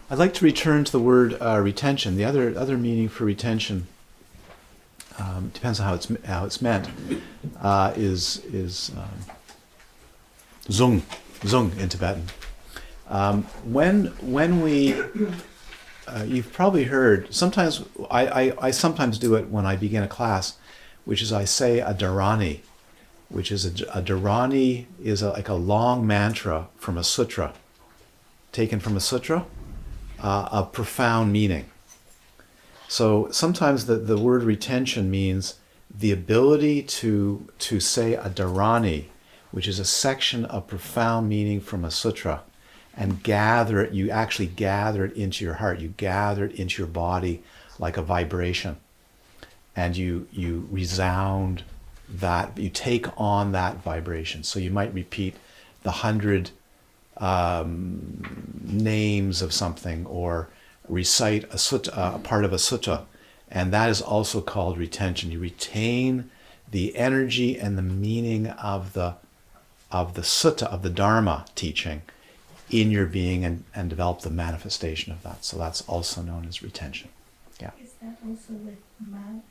I'd like to return to the word retention. The other meaning for retention depends on how it's meant. Is zung in Tibetan. When we you've probably heard, sometimes I sometimes do it when I begin a class, which is I say a dharani, which is a dharani is like a long mantra from a sutra, taken from a sutra, of profound meaning. So sometimes the word retention means the ability to say a dharani, which is a section of profound meaning from a sutra, and gather it. You actually gather it into your heart. You gather it into your body like a vibration, and you resound that. You take on that vibration. So you might repeat the 100 names of something, or recite a sutta, a part of a sutta, and that is also called retention. You retain the energy and the meaning of the sutta, of the Dharma teaching, in your being, and develop the manifestation of that. So that's also known as retention. Yeah. Is that also with malice?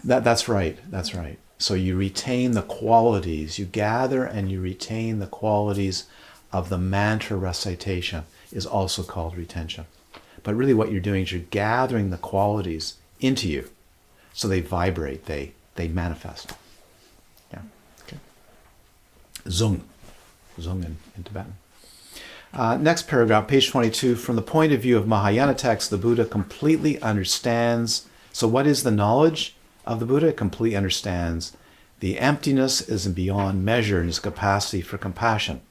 That's right. That's right. So you retain the qualities. You gather and you retain the qualities of the mantra recitation is also called retention. But really what you're doing is you're gathering the qualities into you, so they vibrate, they manifest. Yeah. Okay. Zung in Tibetan. Next paragraph, page 22. From the point of view of Mahayana texts, the Buddha completely understands. So what is the knowledge of the Buddha? It completely understands the emptiness is beyond measure in his capacity for compassion.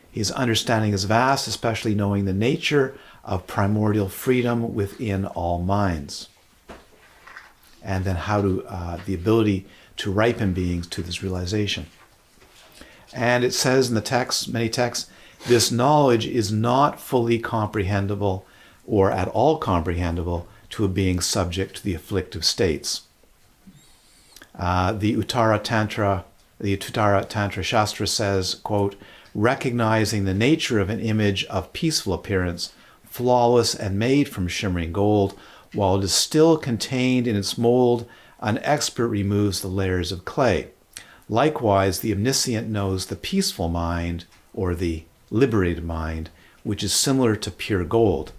His understanding is vast, especially knowing the nature of primordial freedom within all minds. And then the ability to ripen beings to this realization. And it says in the text, many texts, this knowledge is not fully comprehensible or at all comprehensible to a being subject to the afflictive states. The Uttara Tantra Shastra says, quote, recognizing the nature of an image of peaceful appearance, flawless and made from shimmering gold, while it is still contained in its mold, an expert removes the layers of clay. Likewise, the omniscient knows the peaceful mind, or the liberated mind, which is similar to pure gold,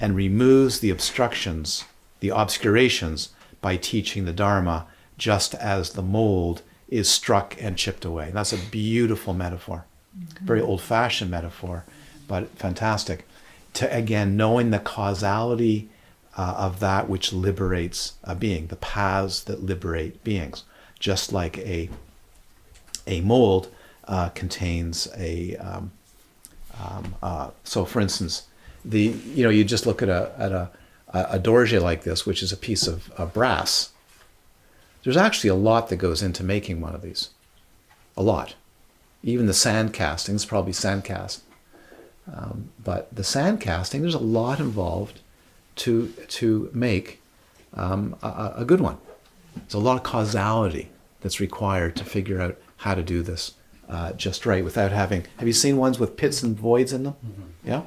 and removes the obstructions, the obscurations, by teaching the Dharma, just as the mold is struck and chipped away. That's a beautiful metaphor. Mm-hmm. Very old-fashioned metaphor, but fantastic. To, again, knowing the causality of that which liberates a being, the paths that liberate beings, just like a mold contains a. So, for instance, you just look at a dorje like this, which is a piece of brass. There's actually a lot that goes into making one of these. A lot. Even the sand casting is probably sand cast. But the sand casting, there's a lot involved to make a good one. There's a lot of causality that's required to figure out how to do this just right without having. Have you seen ones with pits and voids in them? Mm-hmm. Yeah?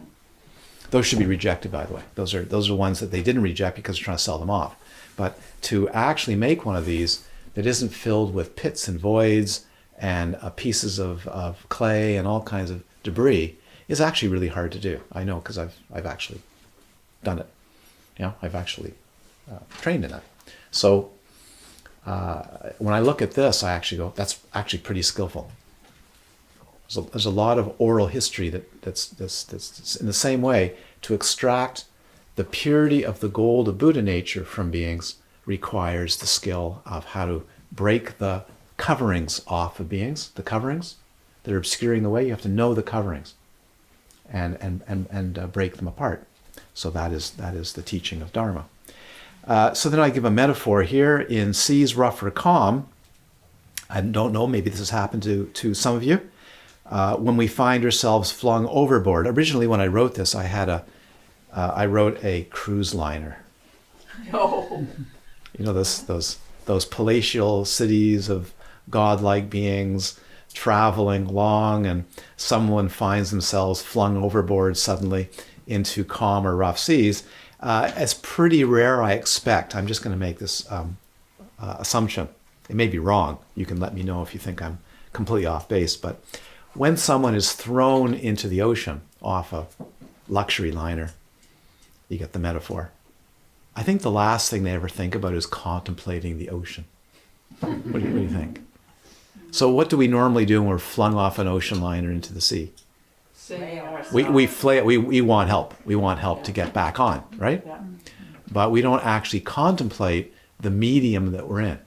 Those should be rejected, by the way. Those are ones that they didn't reject because they're trying to sell them off. But to actually make one of these that isn't filled with pits and voids and pieces of clay and all kinds of debris is actually really hard to do. I know, because I've actually done it. I've actually trained in it. So when I look at this, I actually go, that's actually pretty skillful. There's a lot of oral history that's in the same way. To extract the purity of the gold of Buddha nature from beings requires the skill of how to break the coverings off of beings, the coverings that are obscuring the way. You have to know the coverings and break them apart. So that is the teaching of Dharma. So then I give a metaphor here in seas rough or calm. I don't know, maybe this has happened to some of you. When we find ourselves flung overboard. Originally, when I wrote this, I wrote a cruise liner. No. Those palatial cities of godlike beings, traveling along and someone finds themselves flung overboard suddenly into calm or rough seas, it's pretty rare, I expect. I'm just going to make this assumption. It may be wrong. You can let me know if you think I'm completely off base. But when someone is thrown into the ocean off a luxury liner, you get the metaphor. I think the last thing they ever think about is contemplating the ocean. What do you think? So what do we normally do when we're flung off an ocean liner into the sea? We want help. We want help to get back on, right? Yeah. But we don't actually contemplate the medium that we're in.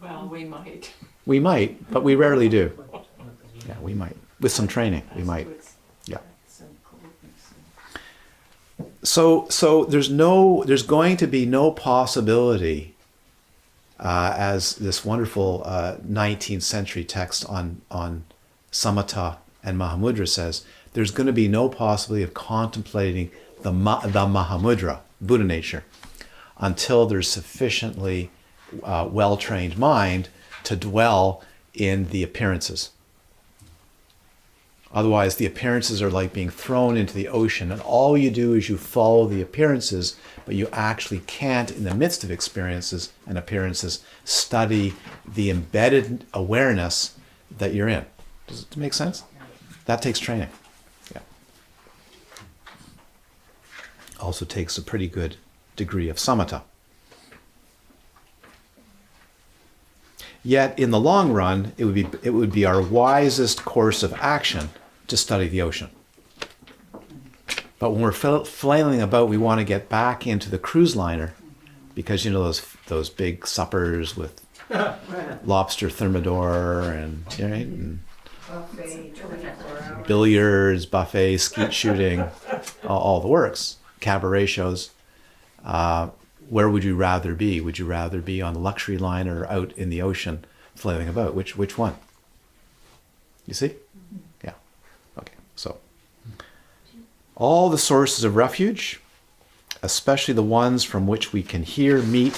Well, we might. We might, but we rarely do. Yeah, we might. With some training, we might. Yeah. So there's going to be no possibility, as this wonderful 19th century text on samatha and mahamudra says, there's going to be no possibility of contemplating the mahamudra, Buddha nature, until there's sufficiently well-trained mind to dwell in the appearances. Otherwise, the appearances are like being thrown into the ocean, and all you do is you follow the appearances, but you actually can't, in the midst of experiences and appearances, study the embedded awareness that you're in. Does it make sense? That takes training. Yeah. Also takes a pretty good degree of samatha. Yet, in the long run, it would be our wisest course of action to study the ocean. But when we're flailing about, we want to get back into the cruise liner because, you know, those big suppers with lobster thermidor and, right, and billiards, buffet, skeet shooting, all the works, cabaret shows. Where would you rather be? Would you rather be on the luxury liner or out in the ocean flailing about? Which one? You see? Yeah. Okay. So all the sources of refuge, especially the ones from which we can hear, meet,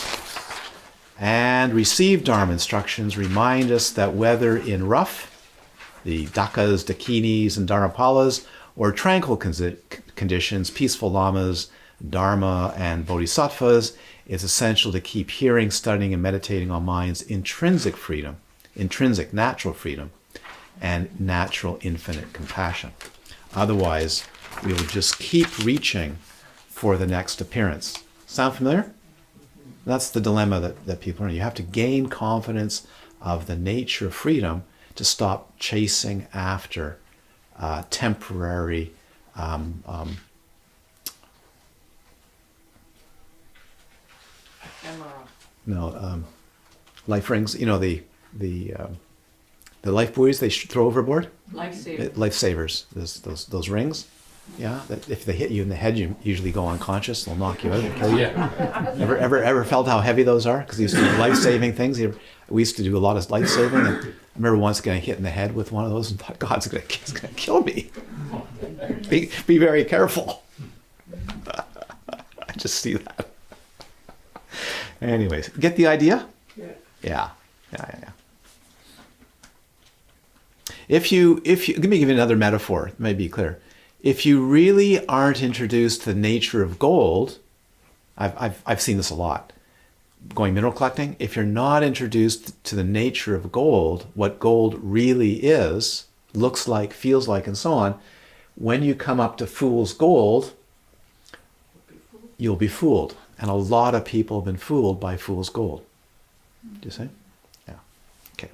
and receive Dharma instructions, remind us that whether in rough, the dakas, dakinis, and dharmapalas, or tranquil conditions, peaceful lamas, Dharma, and bodhisattvas, it's essential to keep hearing, studying, and meditating on mind's intrinsic freedom, intrinsic natural freedom, and natural infinite compassion. Otherwise, we will just keep reaching for the next appearance. Sound familiar? That's the dilemma that people are in. You have to gain confidence of the nature of freedom to stop chasing after temporary life rings. You know, the life buoys they throw overboard. Lifesavers. Those rings. Yeah, that if they hit you in the head, you usually go unconscious. They'll knock you out and kill you. Ever felt how heavy those are? Because these life-saving things. We used to do a lot of life-saving. And I remember once getting hit in the head with one of those and thought, God's going to kill me. Be very careful. I just see that. Anyways, get the idea? Yeah. If you let me give you another metaphor. It may be clear. If you really aren't introduced to the nature of gold, I've seen this a lot. Going mineral collecting, if you're not introduced to the nature of gold, what gold really is, looks like, feels like, and so on, when you come up to fool's gold, you'll be fooled. And a lot of people have been fooled by fool's gold. Do you see? Yeah. Okay.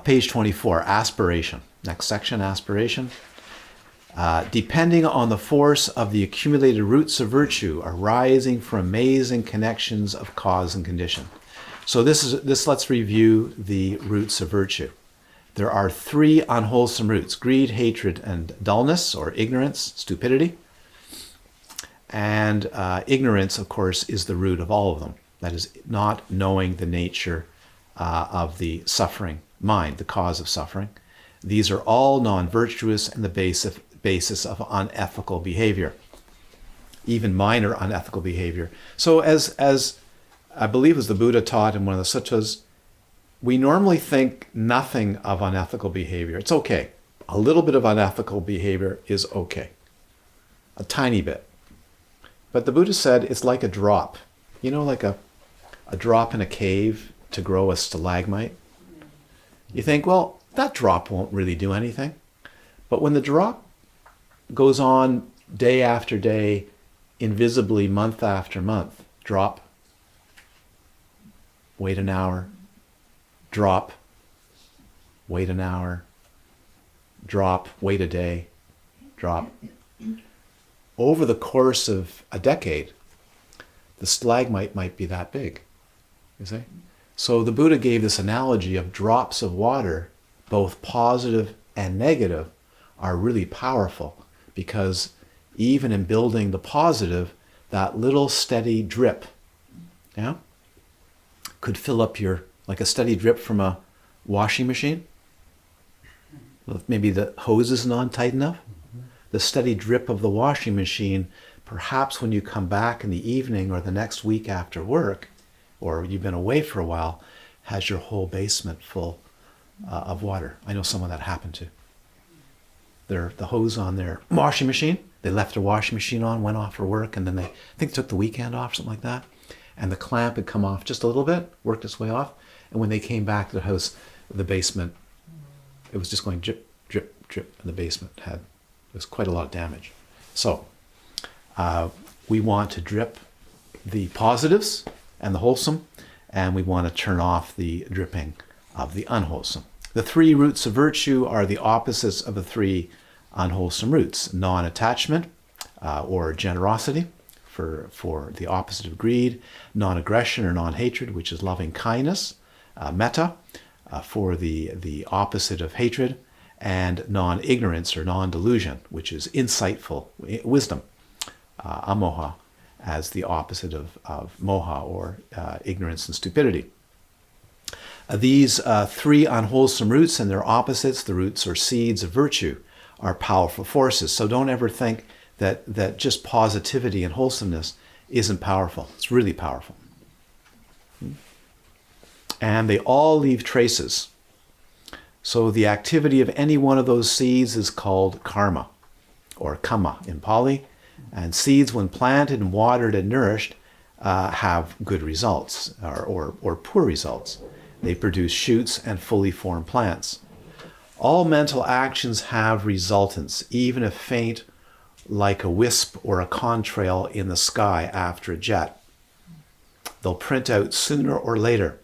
Page 24, aspiration. Next section, aspiration. Depending on the force of the accumulated roots of virtue arising from amazing connections of cause and condition. So let's review the roots of virtue. There are three unwholesome roots: greed, hatred, and dullness, or ignorance, stupidity. And ignorance, of course, is the root of all of them. That is, not knowing the nature of the suffering mind, the cause of suffering. These are all non-virtuous and the basis of unethical behavior, even minor unethical behavior. So as I believe as the Buddha taught in one of the suttas, we normally think nothing of unethical behavior. It's okay. A little bit of unethical behavior is okay. A tiny bit. But the Buddha said it's like a drop. You know, like a drop in a cave to grow a stalagmite? You think, well, that drop won't really do anything. But when the drop goes on day after day, invisibly month after month, drop, wait an hour, drop, wait an hour, drop, wait a day, drop. Over the course of a decade, the stalagmite might be that big, you see? So the Buddha gave this analogy of drops of water, both positive and negative, are really powerful, because even in building the positive, that little steady drip, yeah, could fill up your, like a steady drip from a washing machine. Maybe the hose isn't on tight enough. The steady drip of the washing machine, perhaps when you come back in the evening or the next week after work, or you've been away for a while, has your whole basement full of water. I know some of that happened to. The hose on their washing machine, they left their washing machine on, went off for work, and then they, I think, took the weekend off, something like that. And the clamp had come off just a little bit, worked its way off. And when they came back to the house, the basement, it was just going drip, drip, drip. And the basement there was quite a lot of damage. So we want to drip the positives and the wholesome, and we want to turn off the dripping of the unwholesome. The three roots of virtue are the opposites of the three unwholesome roots: non-attachment or generosity, for the opposite of greed; non-aggression or non-hatred, which is loving kindness; metta, for the opposite of hatred; and non-ignorance or non-delusion, which is insightful wisdom; amoha, as the opposite of moha, or ignorance and stupidity. These three unwholesome roots and their opposites, the roots or seeds of virtue, are powerful forces. So don't ever think that just positivity and wholesomeness isn't powerful. It's really powerful. And they all leave traces. So the activity of any one of those seeds is called karma, or kama in Pali. And seeds, when planted and watered and nourished, have good results or poor results. They produce shoots and fully formed plants. All mental actions have resultants, even if faint, like a wisp or a contrail in the sky after a jet. They'll print out sooner or later.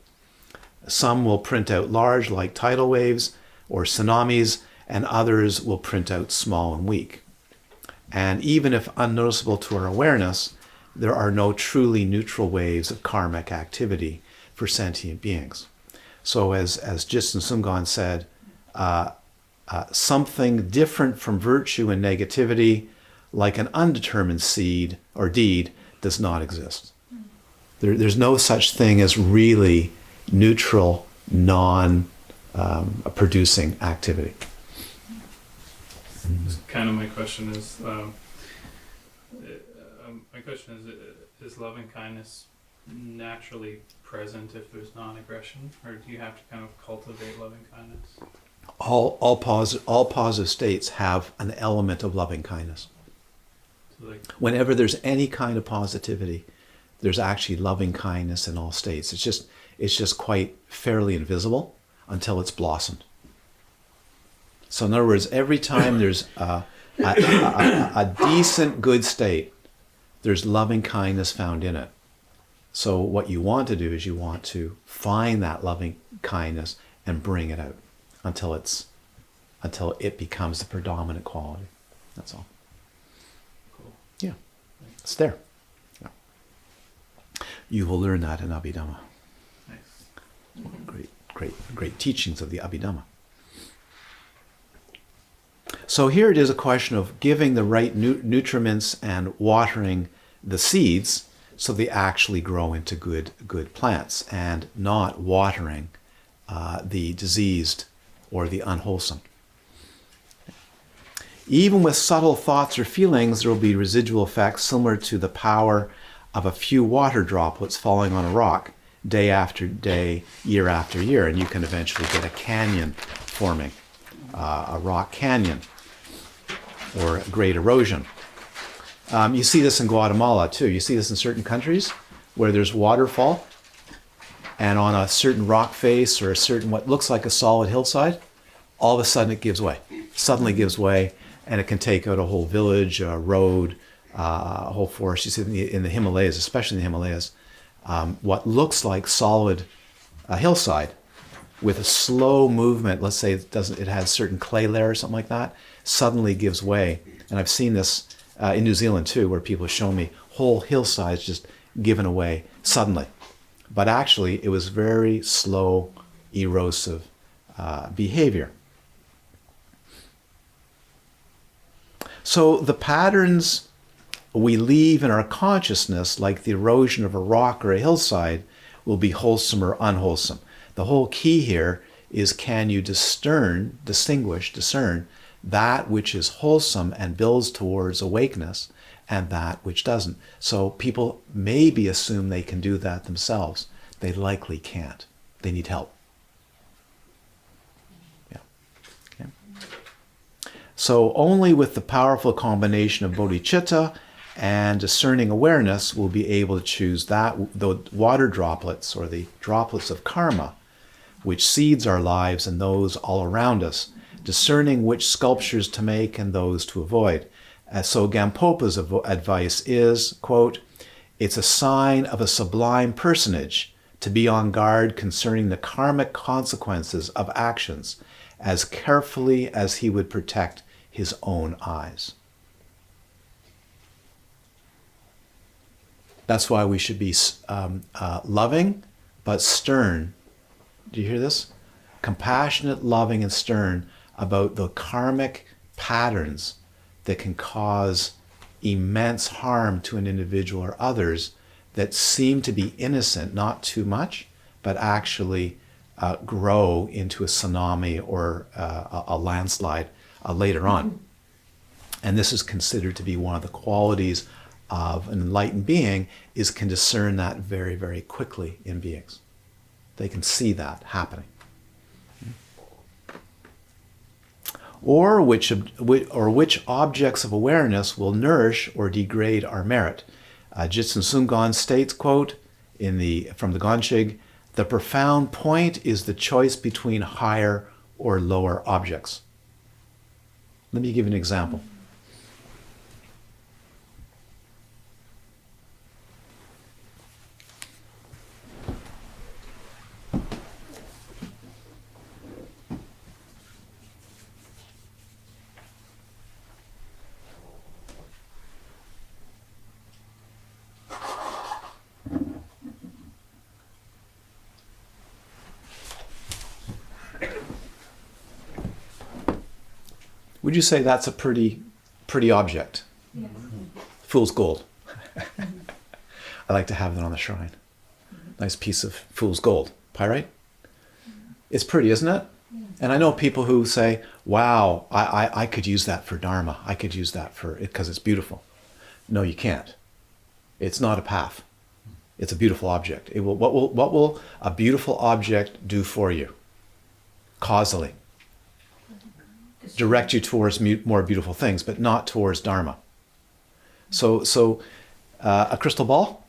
Some will print out large, like tidal waves or tsunamis, and others will print out small and weak. And even if unnoticeable to our awareness, there are no truly neutral waves of karmic activity for sentient beings. So as Jitsun Sumgon said, something different from virtue and negativity, like an undetermined seed or deed, does not exist. There's no such thing as really neutral, non-producing activity. Kind of my question is, is loving kindness naturally present if there's non-aggression, or do you have to kind of cultivate loving kindness? All positive states have an element of loving kindness. So Whenever there's any kind of positivity, there's actually loving kindness in all states. It's just quite fairly invisible until it's blossomed. So in other words, every time there's a decent good state, there's loving kindness found in it. So what you want to do is you want to find that loving kindness and bring it out until it becomes the predominant quality. That's all. cool. Yeah, it's there. Yeah. You will learn that in Abhidhamma. Nice. Great teachings of the Abhidhamma. So here it is a question of giving the right nutriments and watering the seeds so they actually grow into good plants, and not watering the diseased or the unwholesome. Even with subtle thoughts or feelings, there will be residual effects similar to the power of a few water droplets falling on a rock, day after day, year after year, and you can eventually get a canyon forming, a rock canyon, or great erosion. You see this in Guatemala too. You see this in certain countries where there's waterfall, and on a certain rock face or a certain what looks like a solid hillside, all of a sudden it gives way. Suddenly gives way, and it can take out a whole village, a road, a whole forest. You see in the Himalayas, especially in the Himalayas, what looks like solid hillside with a slow movement. Let's say it has certain clay layer or something like that. Suddenly gives way, and I've seen this in New Zealand too, where people have shown me whole hillsides just given away suddenly. But actually, it was very slow, erosive behavior. So the patterns we leave in our consciousness, like the erosion of a rock or a hillside, will be wholesome or unwholesome. The whole key here is, can you discern that which is wholesome and builds towards awakeness, and that which doesn't. So people maybe assume they can do that themselves. They likely can't. They need help. Yeah. Okay. So only with the powerful combination of bodhicitta and discerning awareness will be able to choose the water droplets, or the droplets of karma, which seeds our lives and those all around us, discerning which sculptures to make and those to avoid. So Gampopa's advice is, quote, "It's a sign of a sublime personage to be on guard concerning the karmic consequences of actions as carefully as he would protect his own eyes." That's why we should be loving but stern. Do you hear this? Compassionate, loving, and stern about the karmic patterns that can cause immense harm to an individual or others that seem to be innocent, not too much, but actually grow into a tsunami or a landslide later on. And this is considered to be one of the qualities of an enlightened being, is can discern that very, very quickly in beings. They can see that happening. Or which objects of awareness will nourish or degrade our merit. Jitsun Sungon states, quote, from the Gonchig, "The profound point is the choice between higher or lower objects." Let me give you an example. Would you say that's a pretty object? Yes. Fool's gold. I like to have that on the shrine. Nice piece of fool's gold. Pyrite? It's pretty, isn't it? Yes. And I know people who say, wow, I could use that for Dharma. I could use that for it because it's beautiful. No, you can't. It's not a path. It's a beautiful object. What will a beautiful object do for you? Causally. Direct you towards more beautiful things, but not towards Dharma. So a crystal ball?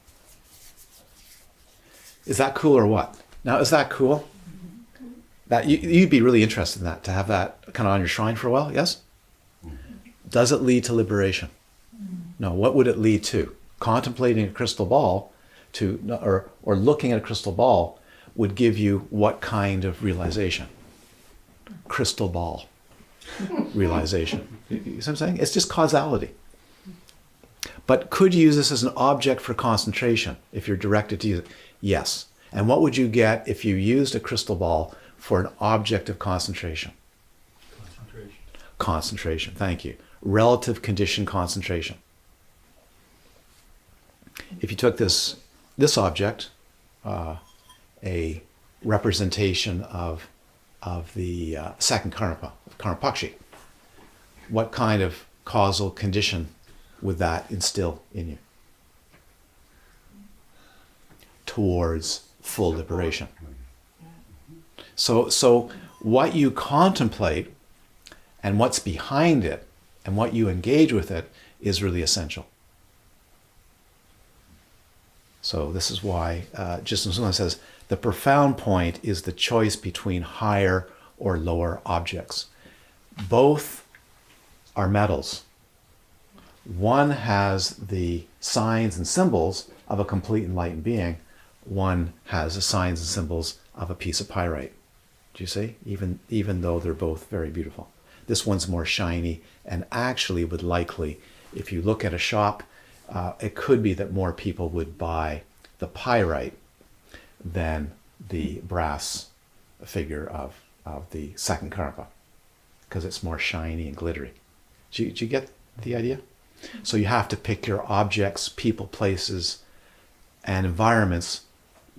Is that cool or what? Now, is that cool? That you'd be really interested in that, to have that kind of on your shrine for a while, yes? Does it lead to liberation? No. What would it lead to? Contemplating a crystal ball or looking at a crystal ball would give you what kind of realization? Crystal ball realization. You see what I'm saying? It's just causality. But could you use this as an object for concentration if you're directed to use it? Yes. And what would you get if you used a crystal ball for an object of concentration? Concentration. Thank you. Relative condition concentration. If you took this object, a representation of the second karma, Karmapakshi, what kind of causal condition would that instill in you? Towards full liberation. So what you contemplate and what's behind it and what you engage with it is really essential. So this is why just as someone says, the profound point is the choice between higher or lower objects. Both are metals. One has the signs and symbols of a complete enlightened being. One has the signs and symbols of a piece of pyrite. Do you see? Even though they're both very beautiful. This one's more shiny and actually would likely, if you look at a shop, it could be that more people would buy the pyrite than the brass figure of the second karma, because it's more shiny and glittery. Do you get the idea? So you have to pick your objects, people, places, and environments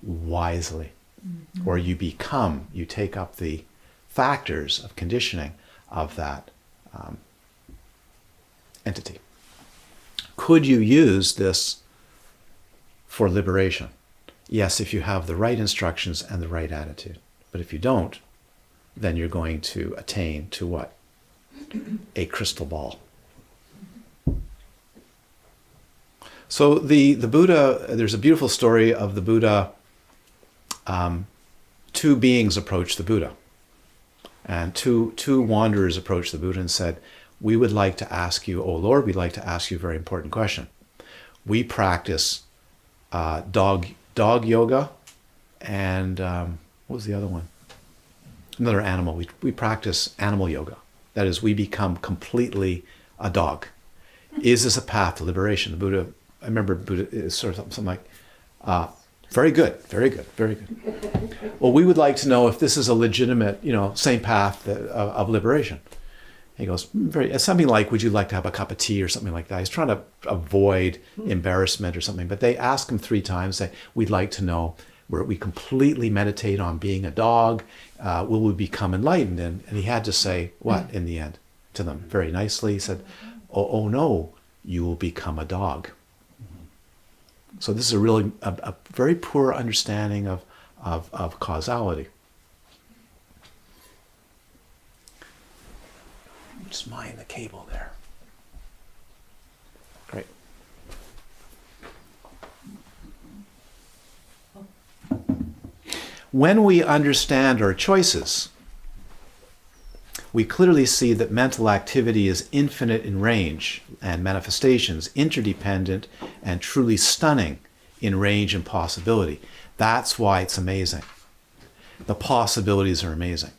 wisely. Mm-hmm. Or you take up the factors of conditioning of that entity. Could you use this for liberation? Yes, if you have the right instructions and the right attitude. But if you don't, then you're going to attain to what? A crystal ball. So the Buddha, there's a beautiful story of the Buddha. Two beings approached the Buddha. And two wanderers approached the Buddha and said, we would like to ask you, oh Lord, we'd like to ask you a very important question. We practice dog yoga and what was the other one? Another animal. We practice animal yoga. That is, we become completely a dog. Is this a path to liberation? The Buddha, I remember Buddha is sort of something like, very good, very good, very good. Well, we would like to know if this is a legitimate, same path of liberation. He goes, something like, would you like to have a cup of tea or something like that? He's trying to avoid embarrassment or something. But they ask him 3 times, say, we'd like to know where we completely meditate on being a dog. Will we become enlightened? And he had to say what in the end to them? Very nicely, he said, oh no, you will become a dog. So this is a really a very poor understanding of causality. Just mind the cable there. Great. When we understand our choices, we clearly see that mental activity is infinite in range and manifestations, interdependent and truly stunning in range and possibility. That's why it's amazing. The possibilities are amazing.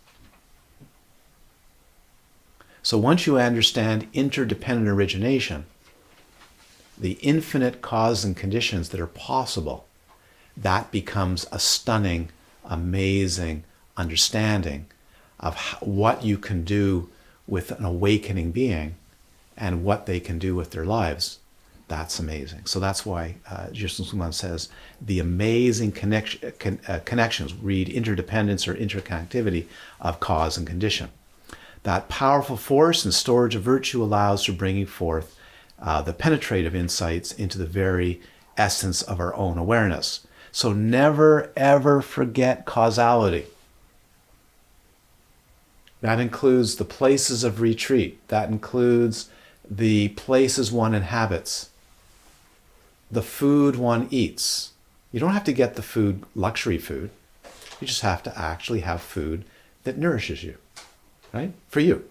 So once you understand interdependent origination, the infinite causes and conditions that are possible, that becomes a stunning, amazing understanding of what you can do with an awakening being and what they can do with their lives. That's amazing. So that's why Sublime says the amazing connections, read interdependence or interconnectivity of cause and condition. That powerful force and storage of virtue allows for bringing forth the penetrative insights into the very essence of our own awareness. So never, ever forget causality. That includes the places of retreat. That includes the places one inhabits, the food one eats. You don't have to get the food, luxury food. You just have to actually have food that nourishes you, right? For you.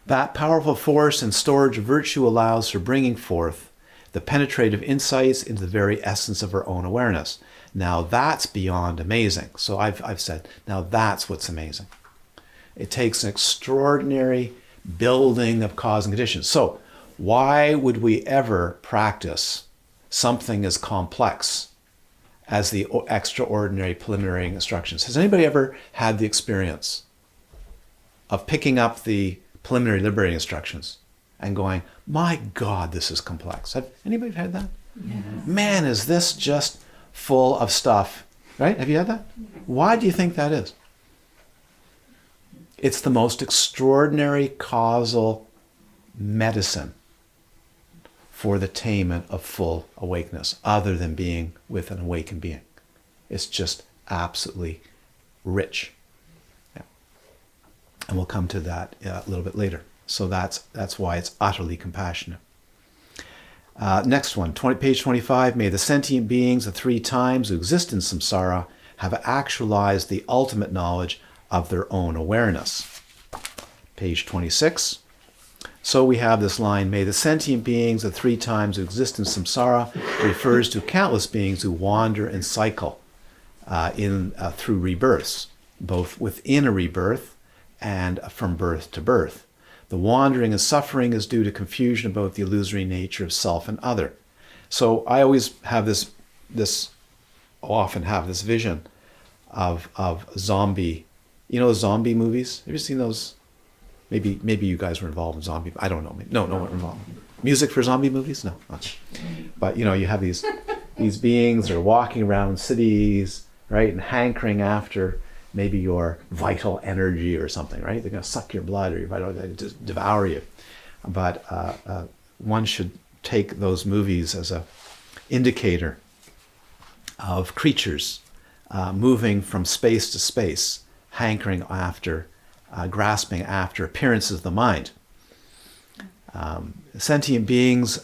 That powerful force and storage of virtue allows for bringing forth the penetrative insights into the very essence of our own awareness. Now that's beyond amazing. So I've said, now that's what's amazing. It takes an extraordinary building of cause and conditions. So why would we ever practice something as complex as the extraordinary preliminary instructions? Has anybody ever had the experience of picking up the preliminary liberating instructions and going, my God, this is complex? Have anybody had that? Yes. Man, is this just full of stuff, right? Have you had that? Why do you think that is? It's the most extraordinary causal medicine for the attainment of full awakeness, other than being with an awakened being. It's just absolutely rich. Yeah. And we'll come to that a little bit later. So that's why it's utterly compassionate. Next one, page 25. May the sentient beings of 3 times who exist in samsara have actualized the ultimate knowledge of their own awareness. Page 26. So we have this line, may the sentient beings of 3 times who exist in samsara, refers to countless beings who wander and cycle through rebirths, both within a rebirth and from birth to birth. The wandering and suffering is due to confusion about the illusory nature of self and other. So I always have often have this vision of zombie, zombie movies. Have you seen those? Maybe you guys were involved in zombie. I don't know. No one involved. Music for zombie movies? No. But you have these beings that are walking around cities, right, and hankering after maybe your vital energy or something, right? They're going to suck your blood or your vital, they just devour you. But one should take those movies as a indicator of creatures moving from space to space, hankering after, grasping after appearances of the mind. Sentient beings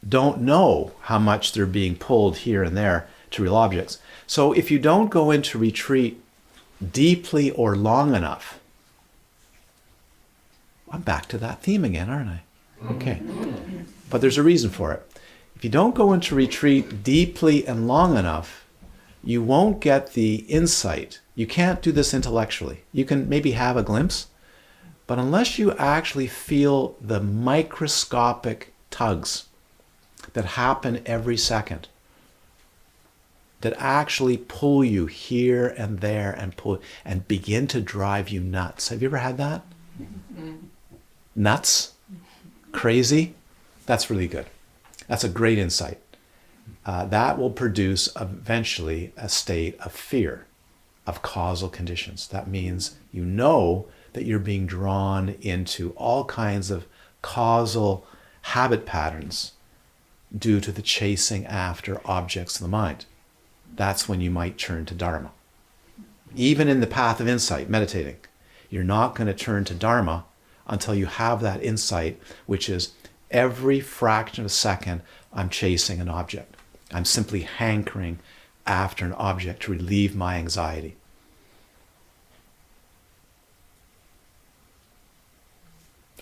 don't know how much they're being pulled here and there to real objects. So if you don't go into retreat deeply or long enough, I'm back to that theme again, aren't I? Okay. But there's a reason for it. If you don't go into retreat deeply and long enough, you won't get the insight. You can't do this intellectually. You can maybe have a glimpse, but unless you actually feel the microscopic tugs that happen every second, that actually pull you here and there and begin to drive you nuts. Have you ever had that? Nuts? Crazy? That's really good. That's a great insight. That will produce eventually a state of fear, of causal conditions. That means you know that you're being drawn into all kinds of causal habit patterns due to the chasing after objects of the mind. That's when you might turn to Dharma. Even in the path of insight, meditating, you're not going to turn to Dharma until you have that insight, which is every fraction of a second, I'm chasing an object. I'm simply hankering after an object to relieve my anxiety.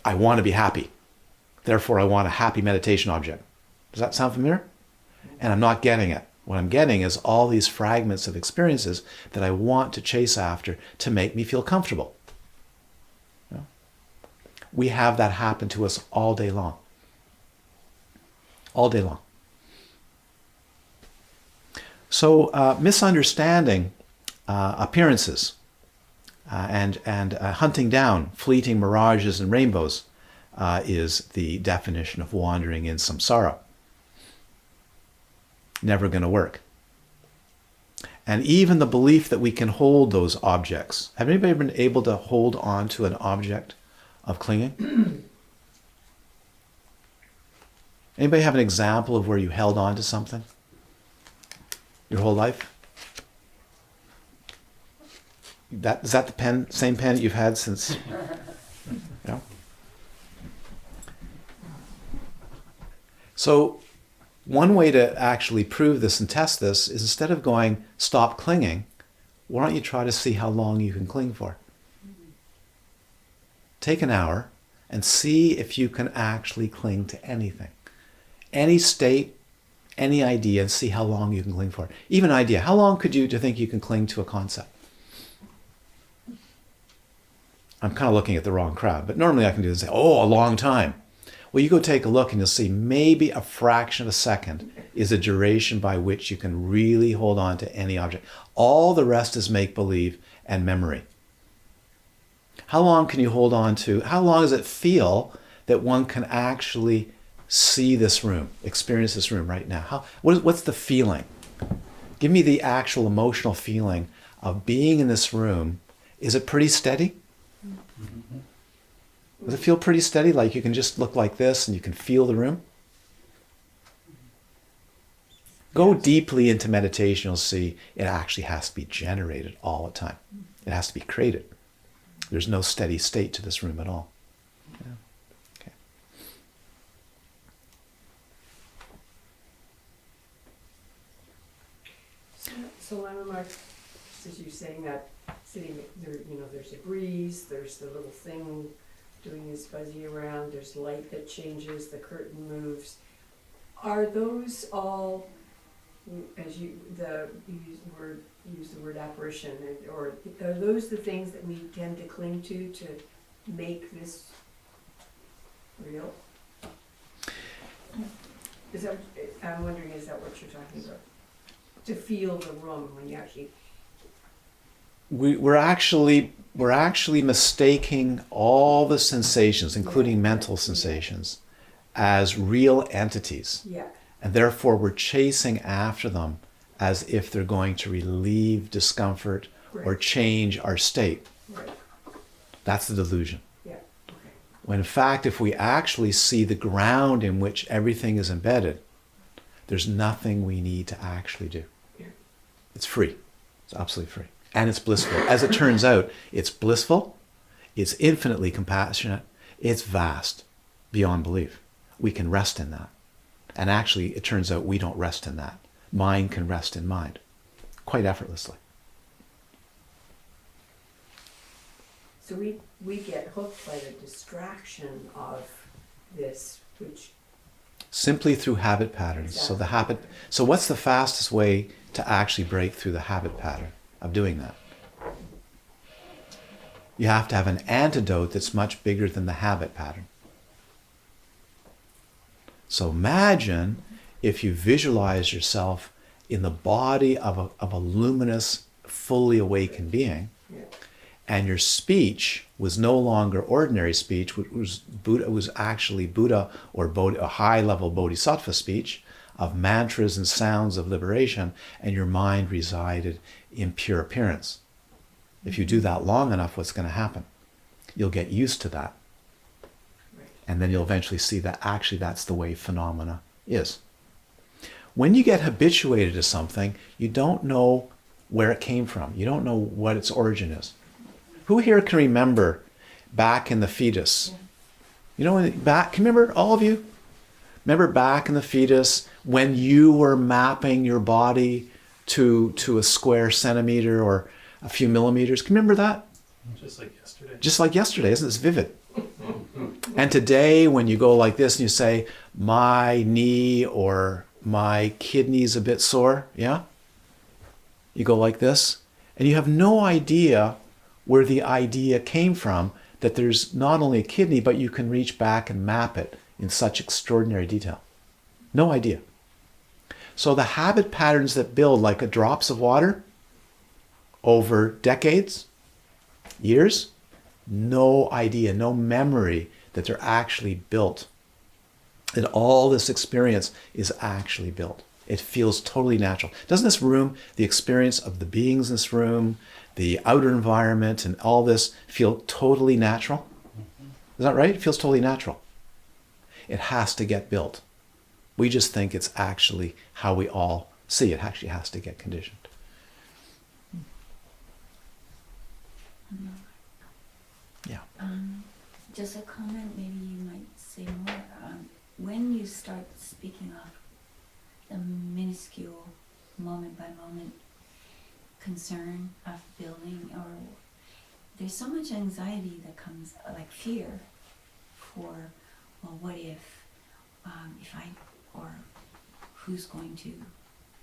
I want to be happy. Therefore, I want a happy meditation object. Does that sound familiar? And I'm not getting it. What I'm getting is all these fragments of experiences that I want to chase after to make me feel comfortable. We have that happen to us all day long. All day long. So misunderstanding appearances and hunting down fleeting mirages and rainbows is the definition of wandering in samsara. Never going to work. And even the belief that we can hold those objects. Have anybody been able to hold on to an object of clinging? Anybody have an example of where you held on to something your whole life? Is that the same pen you've had since? Yeah. So one way to actually prove this and test this is, instead of going, stop clinging, why don't you try to see how long you can cling for? Take an hour and see if you can actually cling to anything. Any state, any idea, and see how long you can cling for. Even an idea. How long do you think you can cling to a concept? I'm kind of looking at the wrong crowd, but normally I can do this and say, a long time. Well, you go take a look and you'll see maybe a fraction of a second is a duration by which you can really hold on to any object. All the rest is make-believe and memory. How long can you hold on to? How long does it feel that one can actually see this room, experience this room right now? What's the feeling? Give me the actual emotional feeling of being in this room. Is it pretty steady? Does it feel pretty steady? Like you can just look like this and you can feel the room? Go deeply into meditation, you'll see it actually has to be generated all the time. It has to be created. There's no steady state to this room at all. Yeah. Okay. So Lama, Mark, as you're saying that, sitting there, you know, there's a breeze, there's the little thing doing this fuzzy around, there's light that changes, the curtain moves. Are those all, as you use the word apparition, or are those the things that we tend to cling to make this real? Is that, I'm wondering, is that what you're talking about? To feel the room when you actually... We're actually mistaking all the sensations, including mental sensations, as real entities. Yeah. And therefore we're chasing after them as if they're going to relieve discomfort or Right. change our state. Right. That's the delusion. Yeah. Okay. When in fact, if we actually see the ground in which everything is embedded, there's nothing we need to actually do. Yeah. It's free. It's absolutely free. And it's blissful. As it turns out, it's blissful, it's infinitely compassionate, it's vast, beyond belief. We can rest in that. And actually, it turns out we don't rest in that. Mind can rest in mind, quite effortlessly. So we get hooked by the distraction of this, which... Simply through habit patterns. Exactly. So what's the fastest way to actually break through the habit pattern of doing that? You have to have an antidote that's much bigger than the habit pattern. So imagine if you visualize yourself in the body of a luminous, fully awakened being, Yeah. and your speech was no longer ordinary speech, which was Buddha, was actually Buddha or a high-level bodhisattva speech of mantras and sounds of liberation, and your mind resided in pure appearance. If you do that long enough, what's going to happen? You'll get used to that. Right. And then you'll eventually see that actually that's the way phenomena is. When you get habituated to something, you don't know where it came from. You don't know what its origin is. Who here can remember back in the fetus? You know, can you remember, all of you? Remember back in the fetus when you were mapping your body to a square centimeter or a few millimeters? Can you remember that? Just like yesterday. Just like yesterday, isn't this vivid? And today, when you go like this and you say, my knee or my kidney's a bit sore, yeah? You go like this, and you have no idea where the idea came from that there's not only a kidney, but you can reach back and map it in such extraordinary detail. No idea. So the habit patterns that build like a drops of water over decades, years, no idea, no memory that they're actually built. And all this experience is actually built. It feels totally natural. Doesn't this room, the experience of the beings in this room, the outer environment and all this feel totally natural? Is that right? It feels totally natural. It has to get built. We just think it's actually how we all see it. It actually has to get conditioned. Yeah. Just a comment, maybe you might say more. When you start speaking of the minuscule, moment by moment concern of building, or there's so much anxiety that comes, like fear for, well, what if I, or who's going to,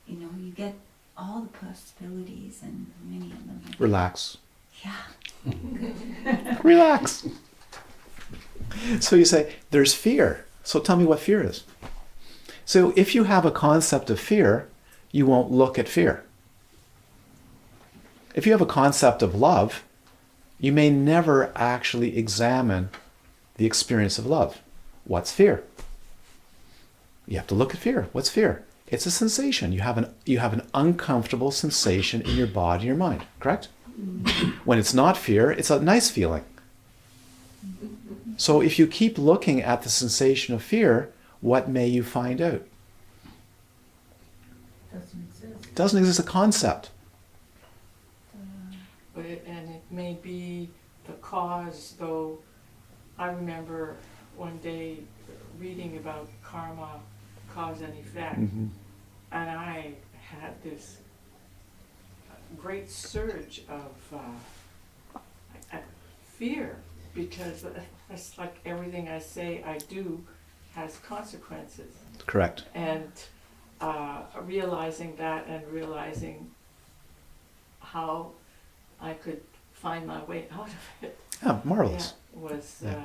you know, you get all the possibilities and many of them. Relax. Yeah. Relax. So you say, there's fear. So tell me what fear is. So if you have a concept of fear, you won't look at fear. If you have a concept of love, you may never actually examine the experience of love. What's fear? You have to look at fear. What's fear? It's a sensation. You have an uncomfortable sensation in your body, your mind, correct? When it's not fear, it's a nice feeling. So if you keep looking at the sensation of fear, what may you find out? Doesn't exist. It doesn't exist a concept. But it may be the cause, though. I remember one day reading about karma, cause and effect, Mm-hmm. and I had this great surge of fear, because it's like everything I say I do has consequences. Correct. And realizing that, and realizing how I could find my way out of it, Yeah, marvelous. was Yeah.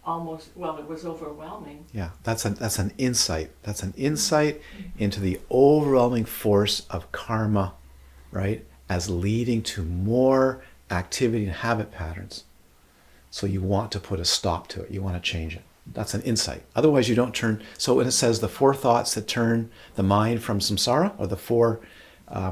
almost, well, it was overwhelming. Yeah, that's an insight. That's an insight into the overwhelming force of karma, right? As leading to more activity and habit patterns. So you want to put a stop to it. You want to change it. That's an insight. Otherwise you don't turn. So when it says the 4 thoughts that turn the mind from samsara, or the 4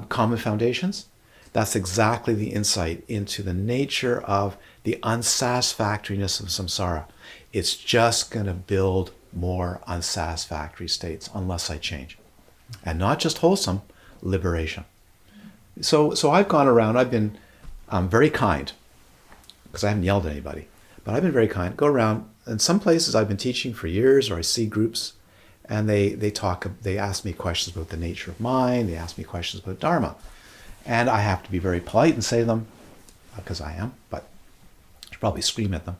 common foundations, that's exactly the insight into the nature of the unsatisfactoriness of samsara. It's just going to build more unsatisfactory states unless I change. And not just wholesome, liberation. So I've gone around, I've been very kind, because I haven't yelled at anybody, but I've been very kind. Go around, in some places I've been teaching for years, or I see groups, and they ask me questions about the nature of mind, they ask me questions about Dharma. And I have to be very polite and say to them, because I am, but I should probably scream at them,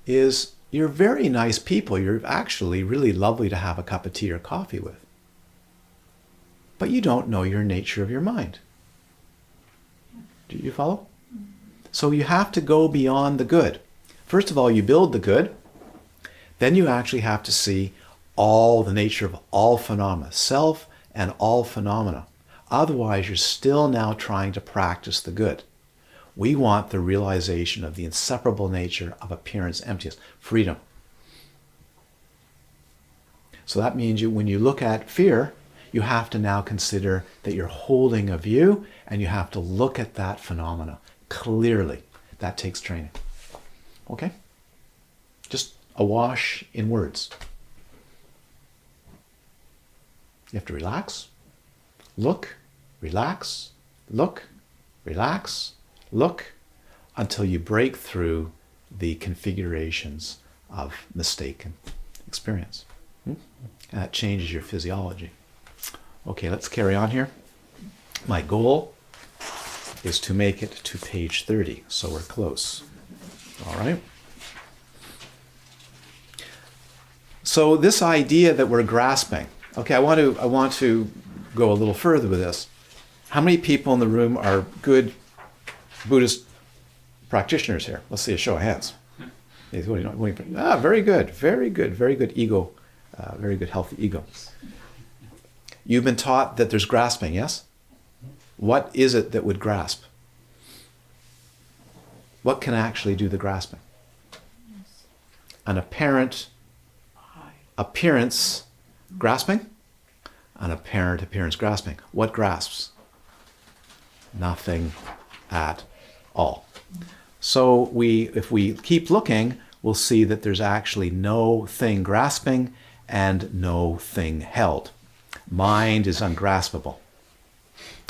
is you're very nice people. You're actually really lovely to have a cup of tea or coffee with. But you don't know your nature of your mind. Do you follow? So you have to go beyond the good. First of all, you build the good. Then you actually have to see all the nature of all phenomena, self and all phenomena. Otherwise, you're still now trying to practice the good. We want the realization of the inseparable nature of appearance emptiness, freedom. So that means when you look at fear, you have to now consider that you're holding a view, and you have to look at that phenomena clearly. That takes training. Okay? Just awash in words. You have to relax, look, relax, look, relax, look, until you break through the configurations of mistaken experience. And that changes your physiology. Okay, let's carry on here. My goal is to make it to page 30, so we're close. All right? So this idea that we're grasping, okay, I want to go a little further with this. How many people in the room are good Buddhist practitioners here? Let's see a show of hands. Very good, very good, very good ego, very good healthy ego. You've been taught that there's grasping, yes? What is it that would grasp? What can actually do the grasping? An apparent appearance grasping? An apparent appearance grasping. What grasps? Nothing at all. So if we keep looking, we'll see that there's actually no thing grasping and no thing held. Mind is ungraspable.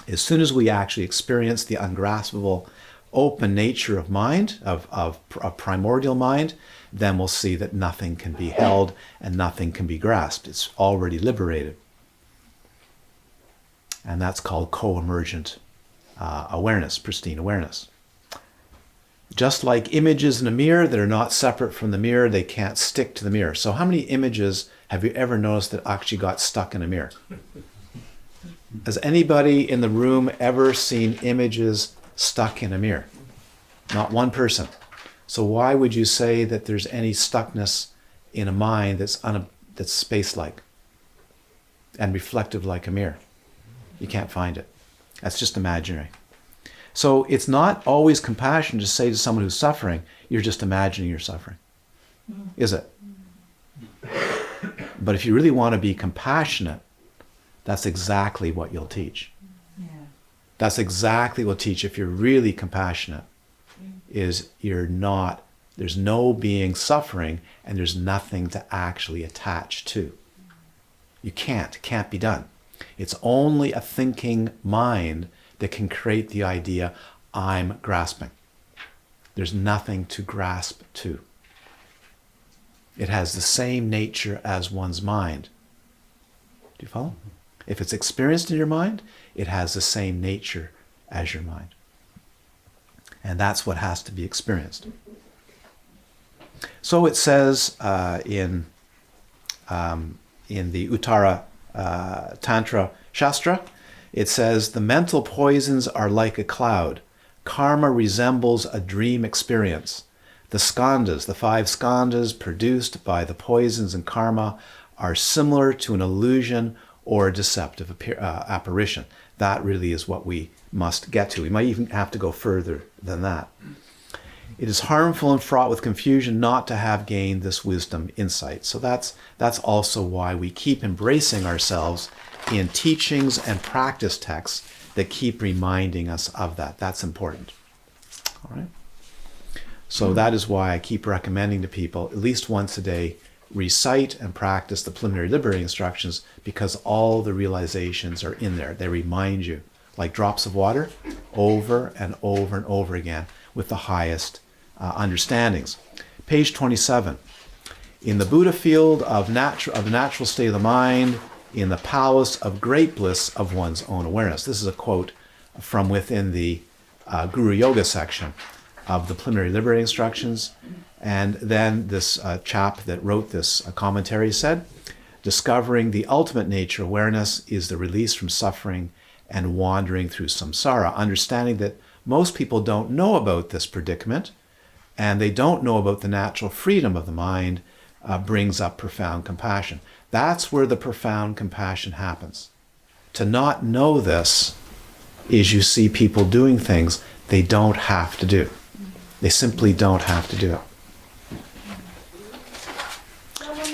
As soon as we actually experience the ungraspable open nature of mind, of primordial mind, then we'll see that nothing can be held and nothing can be grasped. It's already liberated. And that's called co-emergent awareness, pristine awareness. Just like images in a mirror that are not separate from the mirror, they can't stick to the mirror. So how many images have you ever noticed that actually got stuck in a mirror? Has anybody in the room ever seen images stuck in a mirror? Not one person. So why would you say that there's any stuckness in a mind that's space-like and reflective like a mirror? You can't find it. That's just imaginary. So it's not always compassion to say to someone who's suffering, you're just imagining you're suffering. Is it? But if you really want to be compassionate, that's exactly what you'll teach. Yeah. That's exactly what you'll teach if you're really compassionate, is you're not There's no being suffering, and there's nothing to actually attach to. You can't. It can't be done. It's only a thinking mind that can create the idea, I'm grasping. There's nothing to grasp to. It has the same nature as one's mind. Do you follow? If it's experienced in your mind, it has the same nature as your mind. And that's what has to be experienced. So it says in the Uttara Tantra Shastra, it says, the mental poisons are like a cloud. Karma resembles a dream experience. The skandhas, the 5 skandhas produced by the poisons and karma, are similar to an illusion or a deceptive apparition. That really is what we must get to. We might even have to go further than that. It is harmful and fraught with confusion not to have gained this wisdom insight. So that's also why we keep embracing ourselves in teachings and practice texts that keep reminding us of that. That's important. All right? So that is why I keep recommending to people, at least once a day, recite and practice the Preliminary Liberating Instructions, because all the realizations are in there. They remind you, like drops of water, over and over and over again, with the highest understandings. Page 27. In the Buddha field of the natural state of the mind, in the palace of great bliss of one's own awareness. This is a quote from within the Guru Yoga section of the Preliminary Liberating Instructions. And then this chap that wrote this commentary said, discovering the ultimate nature awareness is the release from suffering and wandering through samsara. Understanding that most people don't know about this predicament, and they don't know about the natural freedom of the mind, brings up profound compassion. That's where the profound compassion happens. To not know this is you see people doing things they don't have to do. They simply don't have to do it.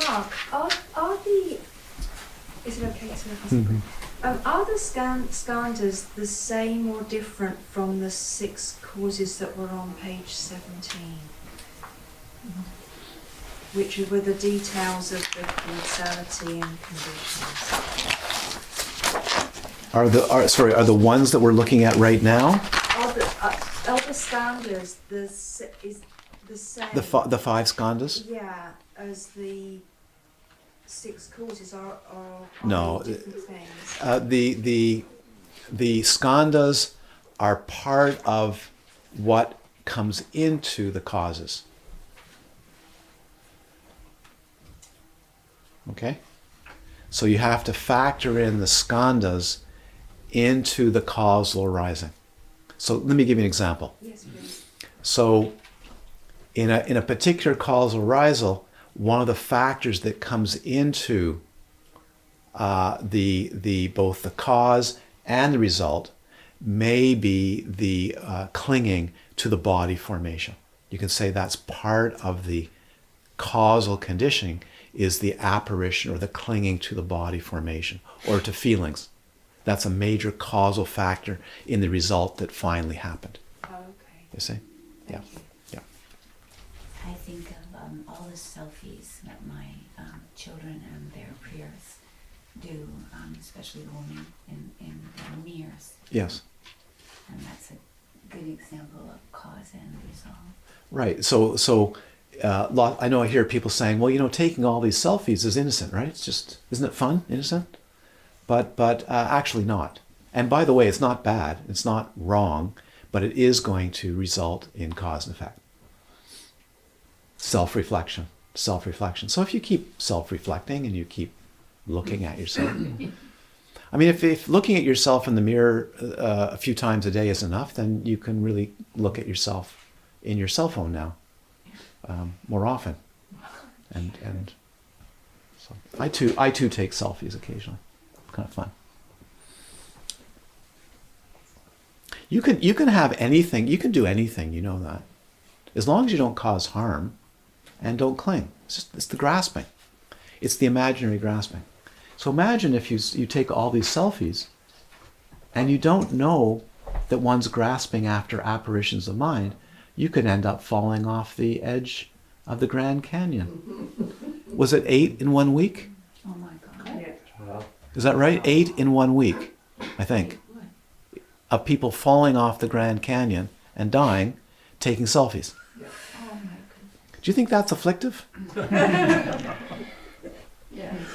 Mark, are the, is it okay to ask? Are the skandhas the same or different from the 6 causes that were on page 17? Which were the details of the causality and conditions. Are the ones that we're looking at right now? Are the skandhas is the same? The 5 skandhas? Yeah, as the 6 causes are No. different things. The skandhas are part of what comes into the causes. Okay? So you have to factor in the skandhas into the causal arising. So let me give you an example. Yes, please. So in a particular causal arisal, one of the factors that comes into both the cause and the result may be the clinging to the body formation. You can say that's part of the causal conditioning, is the apparition or the clinging to the body formation or to feelings. That's a major causal factor in the result that finally happened. Oh, okay. You see? Yeah. Thank you. Yeah. I think of all the selfies that my children and their peers do, especially the women in their mirrors. Yes. And that's a good example of cause and result. Right. So I know I hear people saying, well, taking all these selfies is innocent, right? It's just, isn't it fun, innocent? But actually not. And by the way, it's not bad. It's not wrong, but it is going to result in cause and effect. Self-reflection. So if you keep self-reflecting and you keep looking at yourself, I mean, if looking at yourself in the mirror a few times a day is enough, then you can really look at yourself in your cell phone now more often. And so I too take selfies occasionally. Kind of fun. You can have anything. You can do anything. You know that, as long as you don't cause harm, and don't cling. It's the grasping. It's the imaginary grasping. So imagine if you take all these selfies, and you don't know that one's grasping after apparitions of mind. you could end up falling off the edge of the Grand Canyon. Was it 8 in 1 week? Oh my God. Yeah. Is that right? 8 in 1 week, I think, of people falling off the Grand Canyon and dying, taking selfies. Oh my goodness. Do you think that's afflictive? Yeah.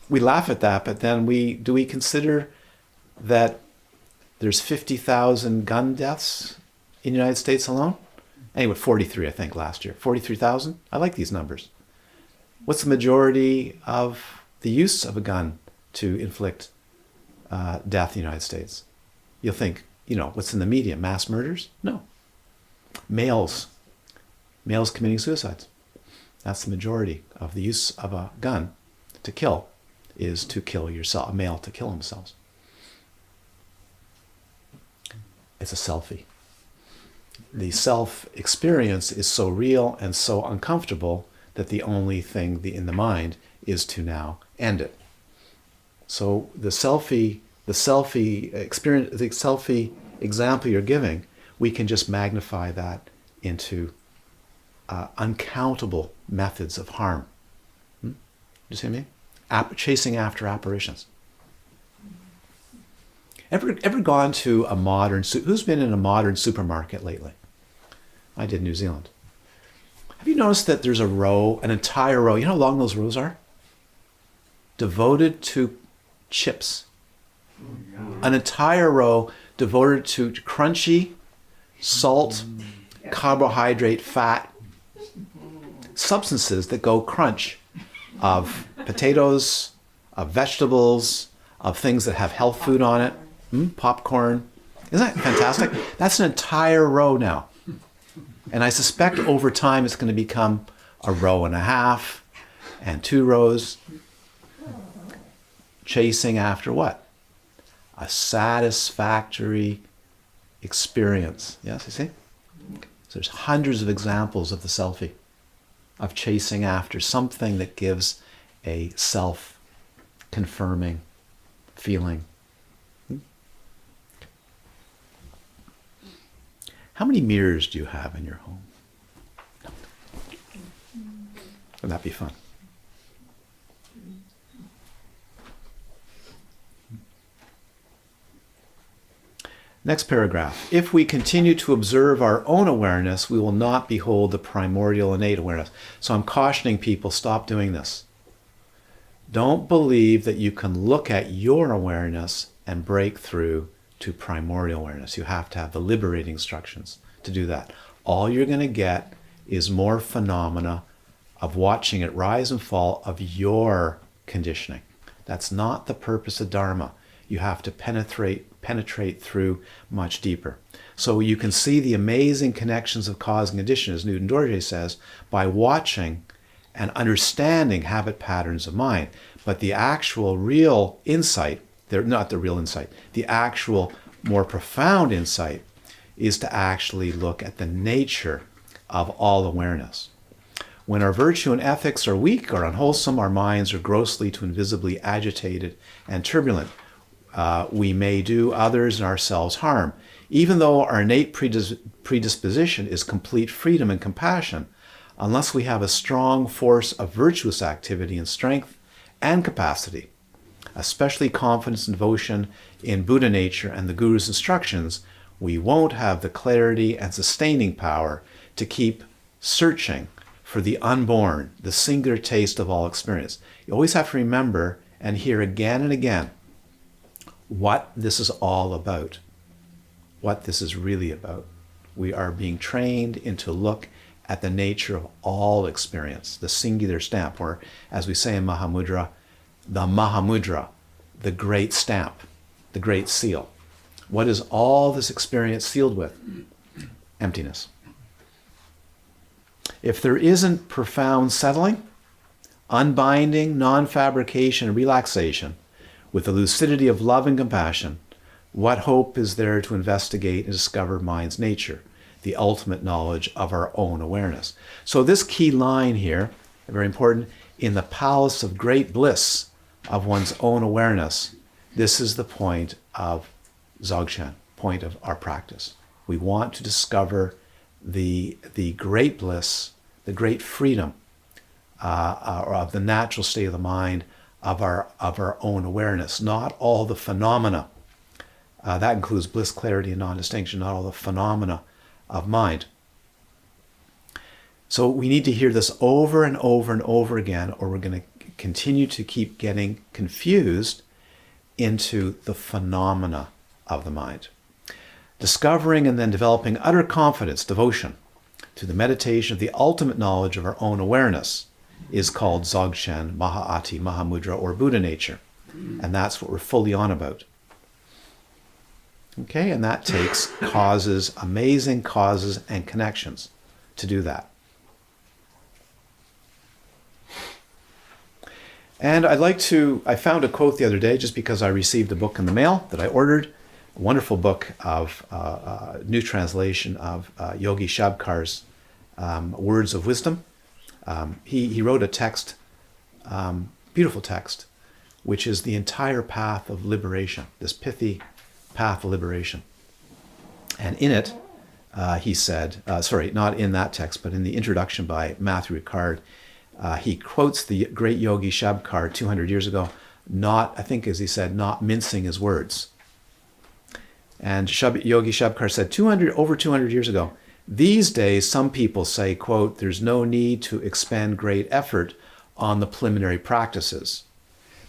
We laugh at that, but then do we consider that there's 50,000 gun deaths in the United States alone? Anyway, 43, I think, last year. 43,000? I like these numbers. What's the majority of the use of a gun to inflict death in the United States? You'll think, what's in the media? Mass murders? No. Males committing suicides. That's the majority of the use of a gun to kill, is to kill yourself, a male to kill themselves. It's a selfie. The self-experience is so real and so uncomfortable that the only thing in the mind is to now end it. So the selfie experience, the selfie example you're giving, we can just magnify that into uncountable methods of harm. You see what I mean? Chasing after apparitions. Ever gone to a modern, who's been in a modern supermarket lately? I did, New Zealand. Have you noticed that there's an entire row, you know how long those rows are? Devoted to chips. An entire row devoted to crunchy, salt, carbohydrate, fat, substances that go crunch, of potatoes, of vegetables, of things that have health food on it. Popcorn. Isn't that fantastic? That's an entire row now. And I suspect over time it's going to become a row and a half and 2 rows. Chasing after what? A satisfactory experience. Yes, you see? So there's hundreds of examples of the selfie, of chasing after something that gives a self-confirming feeling. How many mirrors do you have in your home? Wouldn't that be fun? Next paragraph. If we continue to observe our own awareness, we will not behold the primordial innate awareness. So I'm cautioning people, stop doing this. Don't believe that you can look at your awareness and break through to primordial awareness. You have to have the liberating instructions to do that. All you're going to get is more phenomena of watching it rise and fall of your conditioning. That's not the purpose of Dharma. You have to penetrate through much deeper. So you can see the amazing connections of cause and condition, as Nuden Dorje says, by watching and understanding habit patterns of mind. But the actual real insight, not the real insight, the actual more profound insight is to actually look at the nature of all awareness. When our virtue and ethics are weak or unwholesome, our minds are grossly to invisibly agitated and turbulent. We may do others and ourselves harm. Even though our innate predisposition is complete freedom and compassion, unless we have a strong force of virtuous activity and strength and capacity, especially confidence and devotion in Buddha nature and the Guru's instructions, we won't have the clarity and sustaining power to keep searching for the unborn, the singular taste of all experience. You always have to remember and hear again and again what this is all about, what this is really about. We are being trained into look at the nature of all experience, the singular stamp, or as we say in Mahamudra, the great stamp, the great seal. What is all this experience sealed with? Emptiness. If there isn't profound settling, unbinding, non-fabrication, and relaxation, with the lucidity of love and compassion, what hope is there to investigate and discover mind's nature, the ultimate knowledge of our own awareness? So this key line here, very important, in the palace of great bliss of one's own awareness, this is the point of Dzogchen, point of our practice. We want to discover the great bliss, the great freedom of the natural state of the mind, of our own awareness, not all the phenomena. That includes bliss, clarity, and non-distinction, not all the phenomena of mind. So we need to hear this over and over and over again, or we're going to continue to keep getting confused into the phenomena of the mind. Discovering and then developing utter confidence, devotion to the meditation of the ultimate knowledge of our own awareness is called Dzogchen, Maha'ati, Mahamudra, or Buddha nature. And that's what we're fully on about. Okay, and that takes causes, amazing causes and connections to do that. And I found a quote the other day just because I received a book in the mail that I ordered, a wonderful book of new translation of Yogi Shabkar's Words of Wisdom. He wrote a text, beautiful text, which is the entire path of liberation, this pithy path of liberation. And in it, he said, sorry, not in that text, but in the introduction by Matthew Ricard, he quotes the great Yogi Shabkar 200 years ago, not, I think as he said, not mincing his words. And Yogi Shabkar said over 200 years ago, these days some people say, quote, there's no need to expend great effort on the preliminary practices.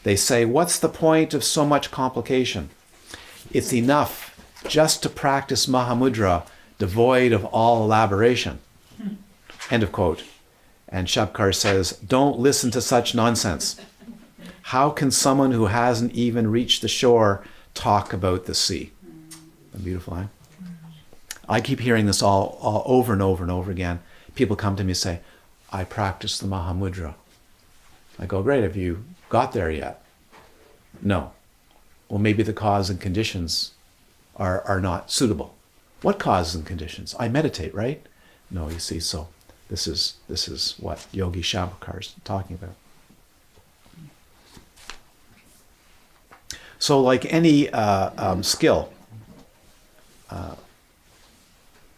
They say, what's the point of so much complication? It's enough just to practice Mahamudra devoid of all elaboration. End of quote. And Shabkar says, don't listen to such nonsense. How can someone who hasn't even reached the shore talk about the sea? Beautiful, eh? I keep hearing this all over and over and over again. People come to me and say, I practice the Mahamudra. I go, great, have you got there yet? No. Well, maybe the cause and conditions are not suitable. What causes and conditions? I meditate, right? No, you see, so this is what Yogi Shabkar is talking about. So like any skill,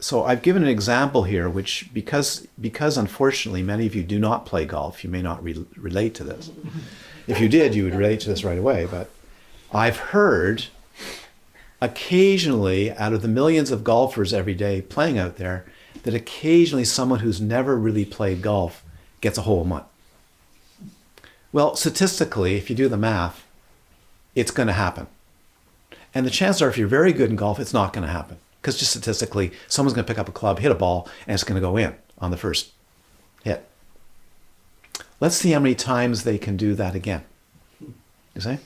so I've given an example here, which because unfortunately many of you do not play golf, you may not relate to this. If you did, you would relate to this right away. But I've heard occasionally, out of the millions of golfers every day playing out there, that occasionally someone who's never really played golf gets a hole in one. Well, statistically, if you do the math, it's going to happen. And the chances are, if you're very good in golf, it's not going to happen. Because just statistically, someone's going to pick up a club, hit a ball, and it's going to go in on the first hit. Let's see how many times they can do that again. You see?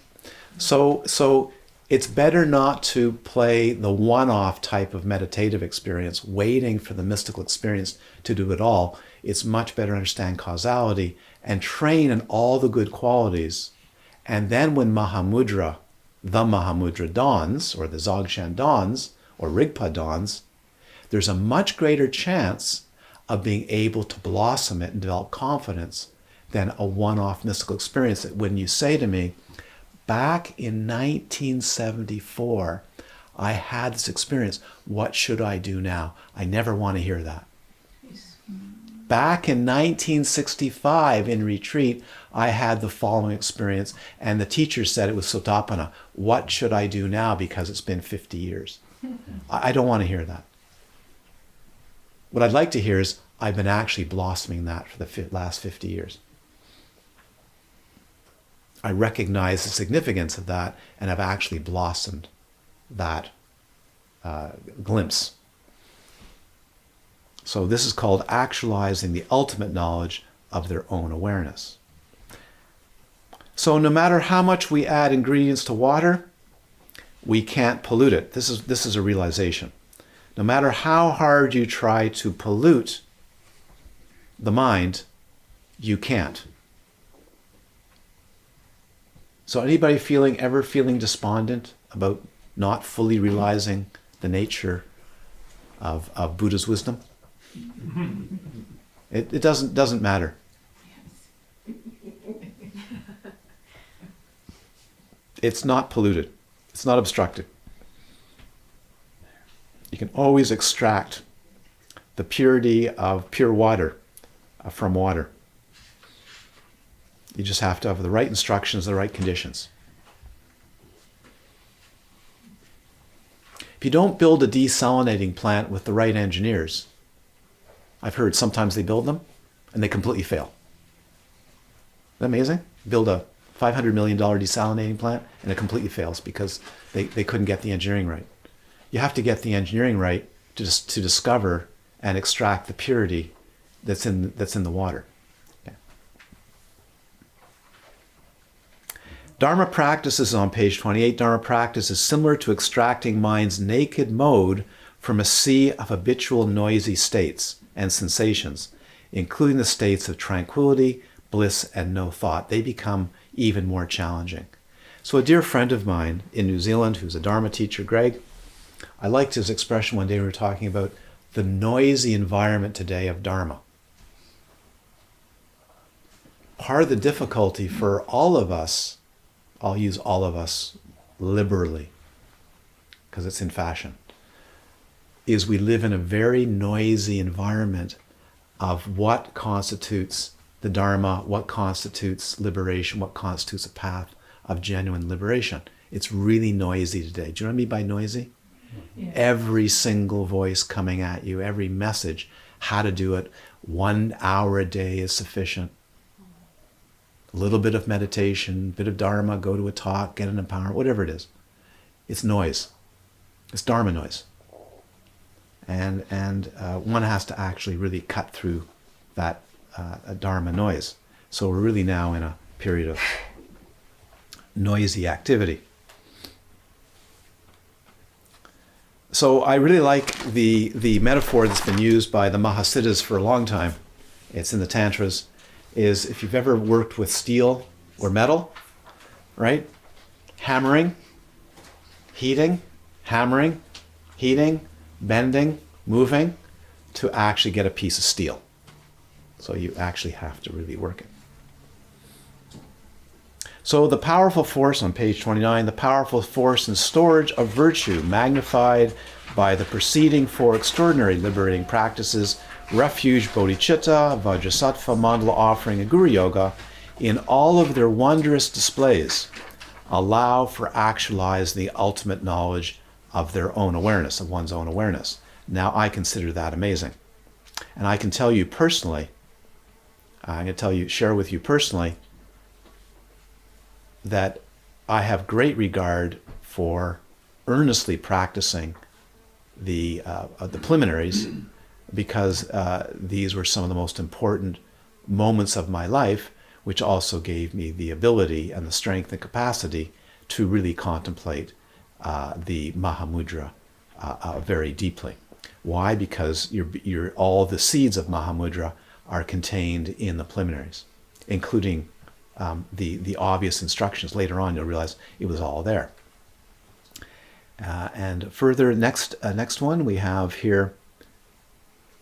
So it's better not to play the one-off type of meditative experience, waiting for the mystical experience to do it all. It's much better to understand causality and train in all the good qualities. And then when Mahamudra, the Mahamudra dawns, or the Dzogchen dawns, or Rigpa dawns, there's a much greater chance of being able to blossom it and develop confidence than a one-off mystical experience. That when you say to me, back in 1974, I had this experience, what should I do now? I never want to hear that. Back in 1965 in retreat, I had the following experience, and the teacher said it was Sotapanna. What should I do now because it's been 50 years? I don't want to hear that. What I'd like to hear is, I've been actually blossoming that for the last 50 years. I recognize the significance of that, and I've actually blossomed that glimpse. So this is called actualizing the ultimate knowledge of their own awareness. So no matter how much we add ingredients to water, we can't pollute it. This is a realization. No matter how hard you try to pollute the mind, you can't. So anybody ever feeling despondent about not fully realizing the nature of Buddha's wisdom? It doesn't matter. It's not polluted. It's not obstructed. You can always extract the purity of pure water from water. You just have to have the right instructions, the right conditions. If you don't build a desalinating plant with the right engineers, I've heard sometimes they build them and they completely fail. Isn't that amazing? Build a $500 million desalinating plant and it completely fails because they couldn't get the engineering right. You have to get the engineering right to discover and extract the purity that's in the water. Okay. Dharma practice is on page 28. Dharma practice is similar to extracting mind's naked mode from a sea of habitual noisy states and sensations, including the states of tranquility, bliss, and no thought. They become even more challenging. So a dear friend of mine in New Zealand, who's a Dharma teacher, Greg, I liked his expression one day. We were talking about the noisy environment today of Dharma. Part of the difficulty for all of us, I'll use all of us liberally because it's in fashion, is we live in a very noisy environment of what constitutes the Dharma, what constitutes liberation, what constitutes a path of genuine liberation. It's really noisy today. Do you know what I mean by noisy? Yeah. Every single voice coming at you, every message, how to do it. 1 hour a day is sufficient. A little bit of meditation, bit of Dharma, go to a talk, get an empowerment, whatever it is. It's noise. It's Dharma noise. And one has to actually really cut through that Dharma noise. So we're really now in a period of noisy activity. So I really like the metaphor that's been used by the Mahasiddhas for a long time. It's in the Tantras, is if you've ever worked with steel or metal, right? Hammering, heating, bending, moving to actually get a piece of steel. So you actually have to really work it. So the powerful force on page 29, the powerful force and storage of virtue magnified by the preceding four extraordinary liberating practices, refuge, bodhicitta, vajrasattva, mandala offering, and guru yoga, in all of their wondrous displays, allow for actualizing the ultimate knowledge of their own awareness, of one's own awareness. Now I consider that amazing. And I can tell you personally, share with you personally, that I have great regard for earnestly practicing the preliminaries, because these were some of the most important moments of my life, which also gave me the ability and the strength and capacity to really contemplate the Mahamudra very deeply. Why? Because all the seeds of Mahamudra are contained in the preliminaries, including the obvious instructions. Later on, you'll realize it was all there. And further, next one we have here,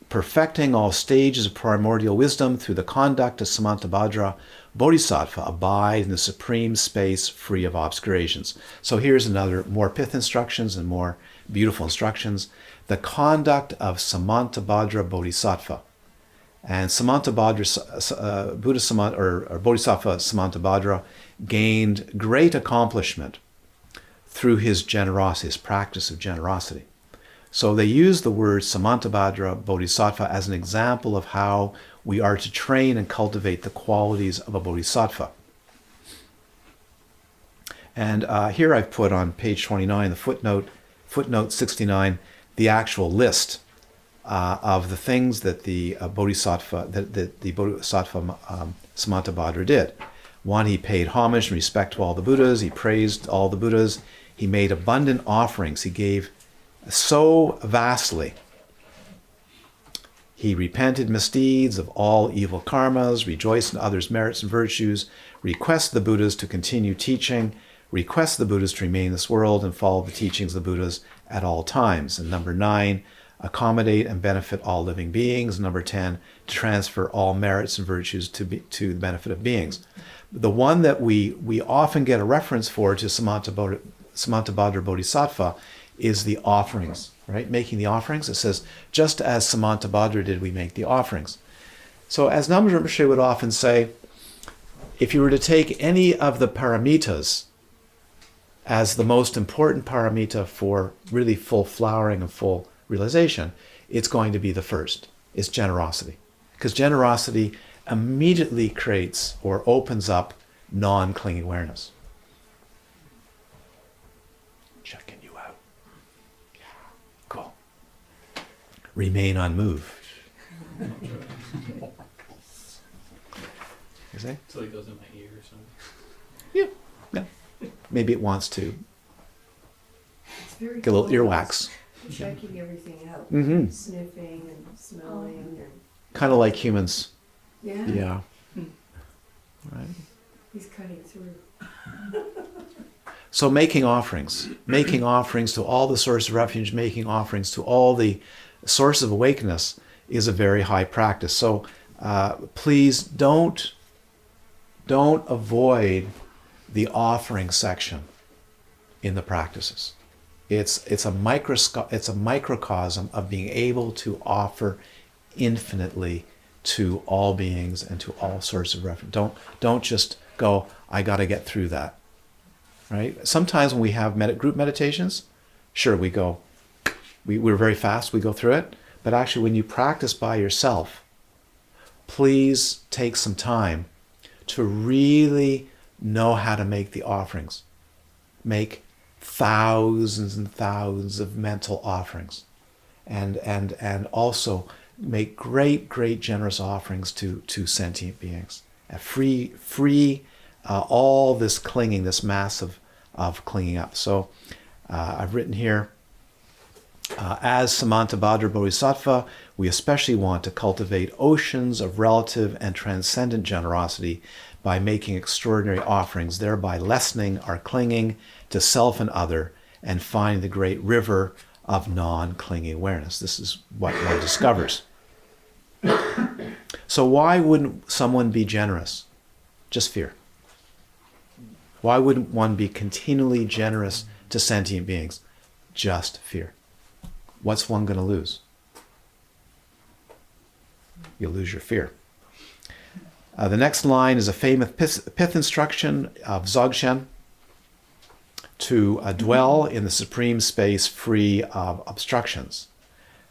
perfecting all stages of primordial wisdom through the conduct of Samantabhadra, Bodhisattva abide in the supreme space free of obscurations. So here's another more pith instructions and more beautiful instructions. The conduct of Samantabhadra Bodhisattva. And Samantabhadra, Buddha or Bodhisattva Samantabhadra gained great accomplishment through his generosity, his practice of generosity. So they use the word Samantabhadra Bodhisattva as an example of how we are to train and cultivate the qualities of a Bodhisattva. And here I've put on page 29, the footnote 69, the actual list of the things that the Bodhisattva, Samantabhadra did. One, he paid homage and respect to all the Buddhas. He praised all the Buddhas. He made abundant offerings. He gave so vastly. He repented misdeeds of all evil karmas, rejoiced in others' merits and virtues, requested the Buddhas to continue teaching, requested the Buddhas to remain in this world and follow the teachings of the Buddhas at all times. And number 9, accommodate and benefit all living beings. Number 10, to transfer all merits and virtues to the benefit of beings. The one that we often get a reference for to Samantabhadra Bodhisattva is the offerings, right? Making the offerings. It says, just as Samantabhadra did, we make the offerings. So as Namgyal Rinpoche would often say, if you were to take any of the paramitas as the most important paramita for really full flowering and full realization, it's going to be the first. It's generosity. Because generosity immediately creates or opens up non-clinging awareness. Checking you out. Yeah, cool. Remain unmoved. You see? Till it goes in my ear or something. Yeah. Maybe it wants to It's very get a little close. earwax. Checking everything out, Mm-hmm. sniffing and smelling and, Kind of like humans. yeah, Yeah. Right. he's cutting through. So making offerings to all the sources of refuge, making offerings to all the sources of awakeness is a very high practice. So please don't avoid the offering section in the practices. It's a microcosm of being able to offer infinitely to all beings and to all sorts of reference. Don't just go, I got to get through that. Right? Sometimes when we have group meditations, sure, we're very fast, we go through it. But actually, when you practice by yourself, please take some time to really know how to make the offerings. Make thousands and thousands of mental offerings. And also make great generous offerings to sentient beings. Free all this clinging, this mass of clinging up. So I've written here, as Samantabhadra Bodhisattva, we especially want to cultivate oceans of relative and transcendent generosity by making extraordinary offerings, thereby lessening our clinging to self and other, and finding the great river of non-clinging awareness. This is what one discovers. So why wouldn't someone be generous? Just fear. Why wouldn't one be continually generous to sentient beings? Just fear. What's one going to lose? You'll lose your fear. The next line is a famous pith instruction of Dzogchen to dwell in the supreme space free of obstructions.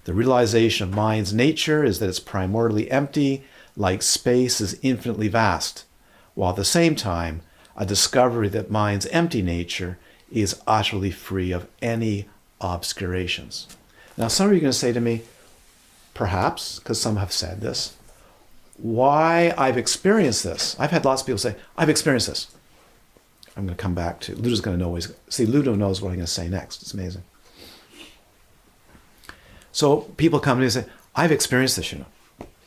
The realization of mind's nature is that it's primordially empty, like space is infinitely vast, while at the same time, a discovery that mind's empty nature is utterly free of any obscurations. Now, some of you are going to say to me, perhaps, because some have said this, why I've experienced this. I've had lots of people say, I've experienced this. I'm going to come back to, Ludo's going to know, Ludo knows what I'm going to say next. It's amazing. So people come to me and say, I've experienced this,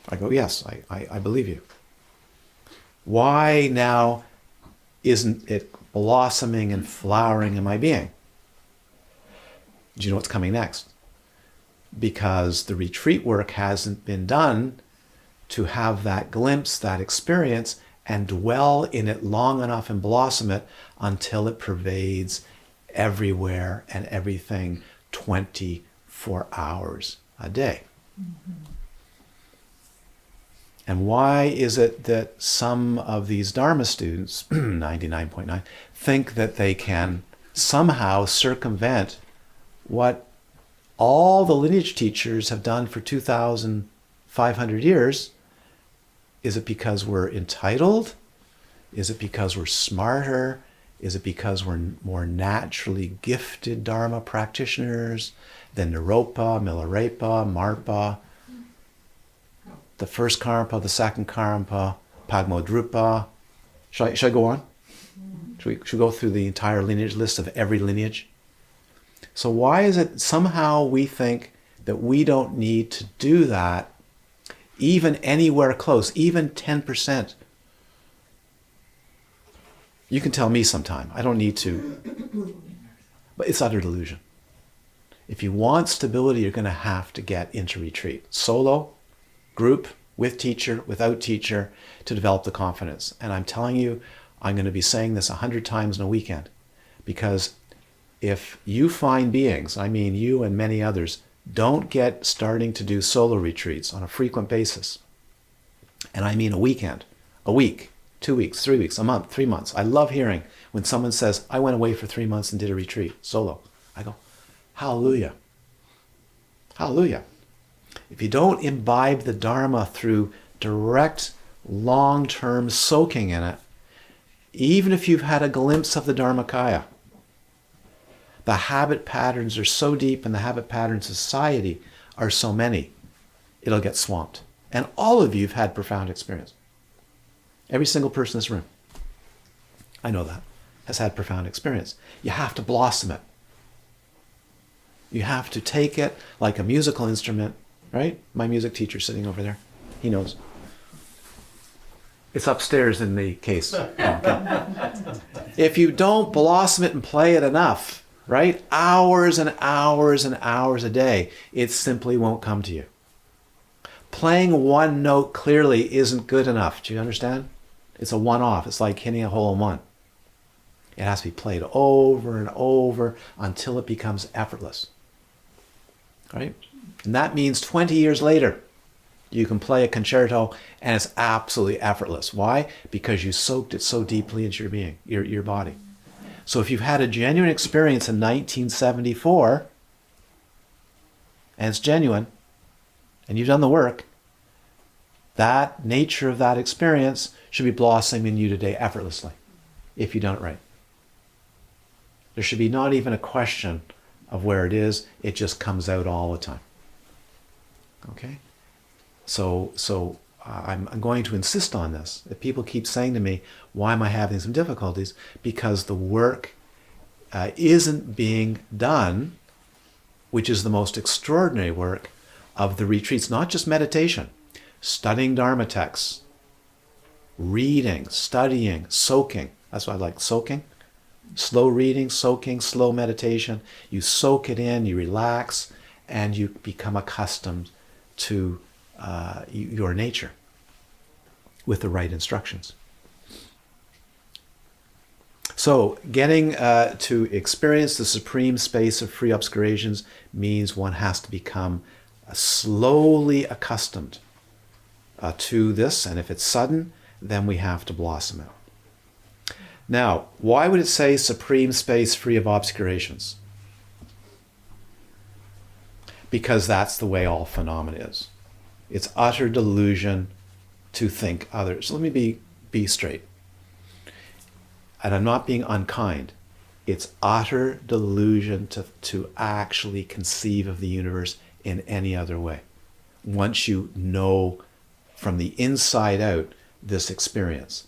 I go, yes, I believe you. Why now isn't it blossoming and flowering in my being? Do you know what's coming next? Because the retreat work hasn't been done to have that glimpse, that experience, and dwell in it long enough and blossom it until it pervades everywhere and everything 24 hours a day. Mm-hmm. And why is it that some of these Dharma students, 99.9, think that they can somehow circumvent what all the lineage teachers have done for 2,500 years? Is it because we're entitled? Is it because we're smarter? Is it because we're more naturally gifted Dharma practitioners than Naropa, Milarepa, Marpa, the first Karmapa, the second Karmapa, Pagmodrupa? Should I go on? Should we go through the entire lineage list of every lineage? So why is it somehow we think that we don't need to do that even anywhere close, even 10%? You can tell me sometime. I don't need to. But it's utter delusion. If you want stability, you're going to have to get into retreat. Solo, group, with teacher, without teacher, to develop the confidence. And I'm telling you, I'm going to be saying this 100 times in a weekend, because if you find beings, I mean you and many others, don't get starting to do solo retreats on a frequent basis, and I mean a weekend, a week, 2 weeks, 3 weeks, a month, 3 months. I love hearing when someone says, I went away for 3 months and did a retreat solo. I go, hallelujah. Hallelujah. If you don't imbibe the Dharma through direct, long-term soaking in it, even if you've had a glimpse of the Dharmakaya, the habit patterns are so deep and the habit patterns of society are so many, it'll get swamped. And all of you have had profound experience. Every single person in this room, I know that, has had profound experience. You have to blossom it. You have to take it like a musical instrument, right? My music teacher sitting over there, he knows. It's upstairs in the case. If you don't blossom it and play it enough, right? Hours and hours and hours a day, it simply won't come to you. Playing one note clearly isn't good enough. Do you understand? It's a one-off. It's like hitting a hole-in-one. It has to be played over and over until it becomes effortless. Right? And that means 20 years later, you can play a concerto and it's absolutely effortless. Why? Because you soaked it so deeply into your being, your body. So if you've had a genuine experience in 1974, and it's genuine, and you've done the work, that nature of that experience should be blossoming in you today effortlessly, if you've done it right. There should be not even a question of where it is. It just comes out all the time. Okay? So I'm going to insist on this. If people keep saying to me, why am I having some difficulties? Because the work isn't being done, which is the most extraordinary work of the retreats, not just meditation, studying Dharma texts, reading, studying, soaking. That's why I like soaking. Slow reading, soaking, slow meditation. You soak it in, you relax, and you become accustomed to your nature with the right instructions. So getting to experience the supreme space of free obscurations means one has to become slowly accustomed to this, and if it's sudden, then we have to blossom it. Now, why would it say supreme space free of obscurations? Because that's the way all phenomena is. It's utter delusion to think others. Let me be straight. And I'm not being unkind. It's utter delusion to actually conceive of the universe in any other way. Once you know from the inside out this experience,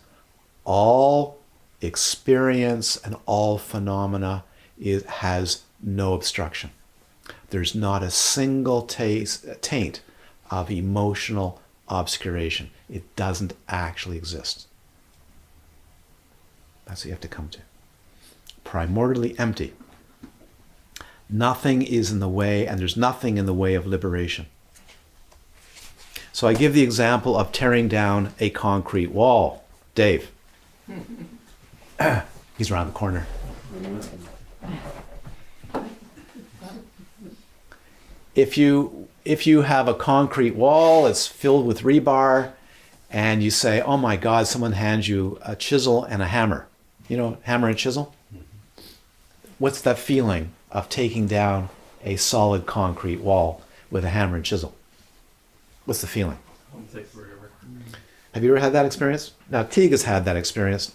all experience and all phenomena has no obstruction. There's not a single taint of emotional obscuration. It doesn't actually exist. That's what you have to come to. Primordially empty. Nothing is in the way, and there's nothing in the way of liberation. So I give the example of tearing down a concrete wall. Dave. He's around the corner. If you have a concrete wall, it's filled with rebar, and you say, oh my God, someone hands you a chisel and a hammer. You know, hammer and chisel? What's that feeling of taking down a solid concrete wall with a hammer and chisel? What's the feeling? It'll take forever. Have you ever had that experience? Now, Teague has had that experience,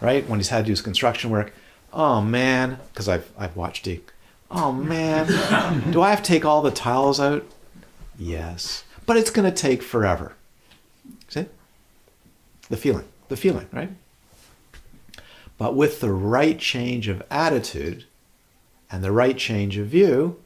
right? When he's had to do his construction work. Oh man, because I've watched Teague. Oh man, do I have to take all the tiles out? Yes, but it's going to take forever. See? The feeling, right? But with the right change of attitude and the right change of view,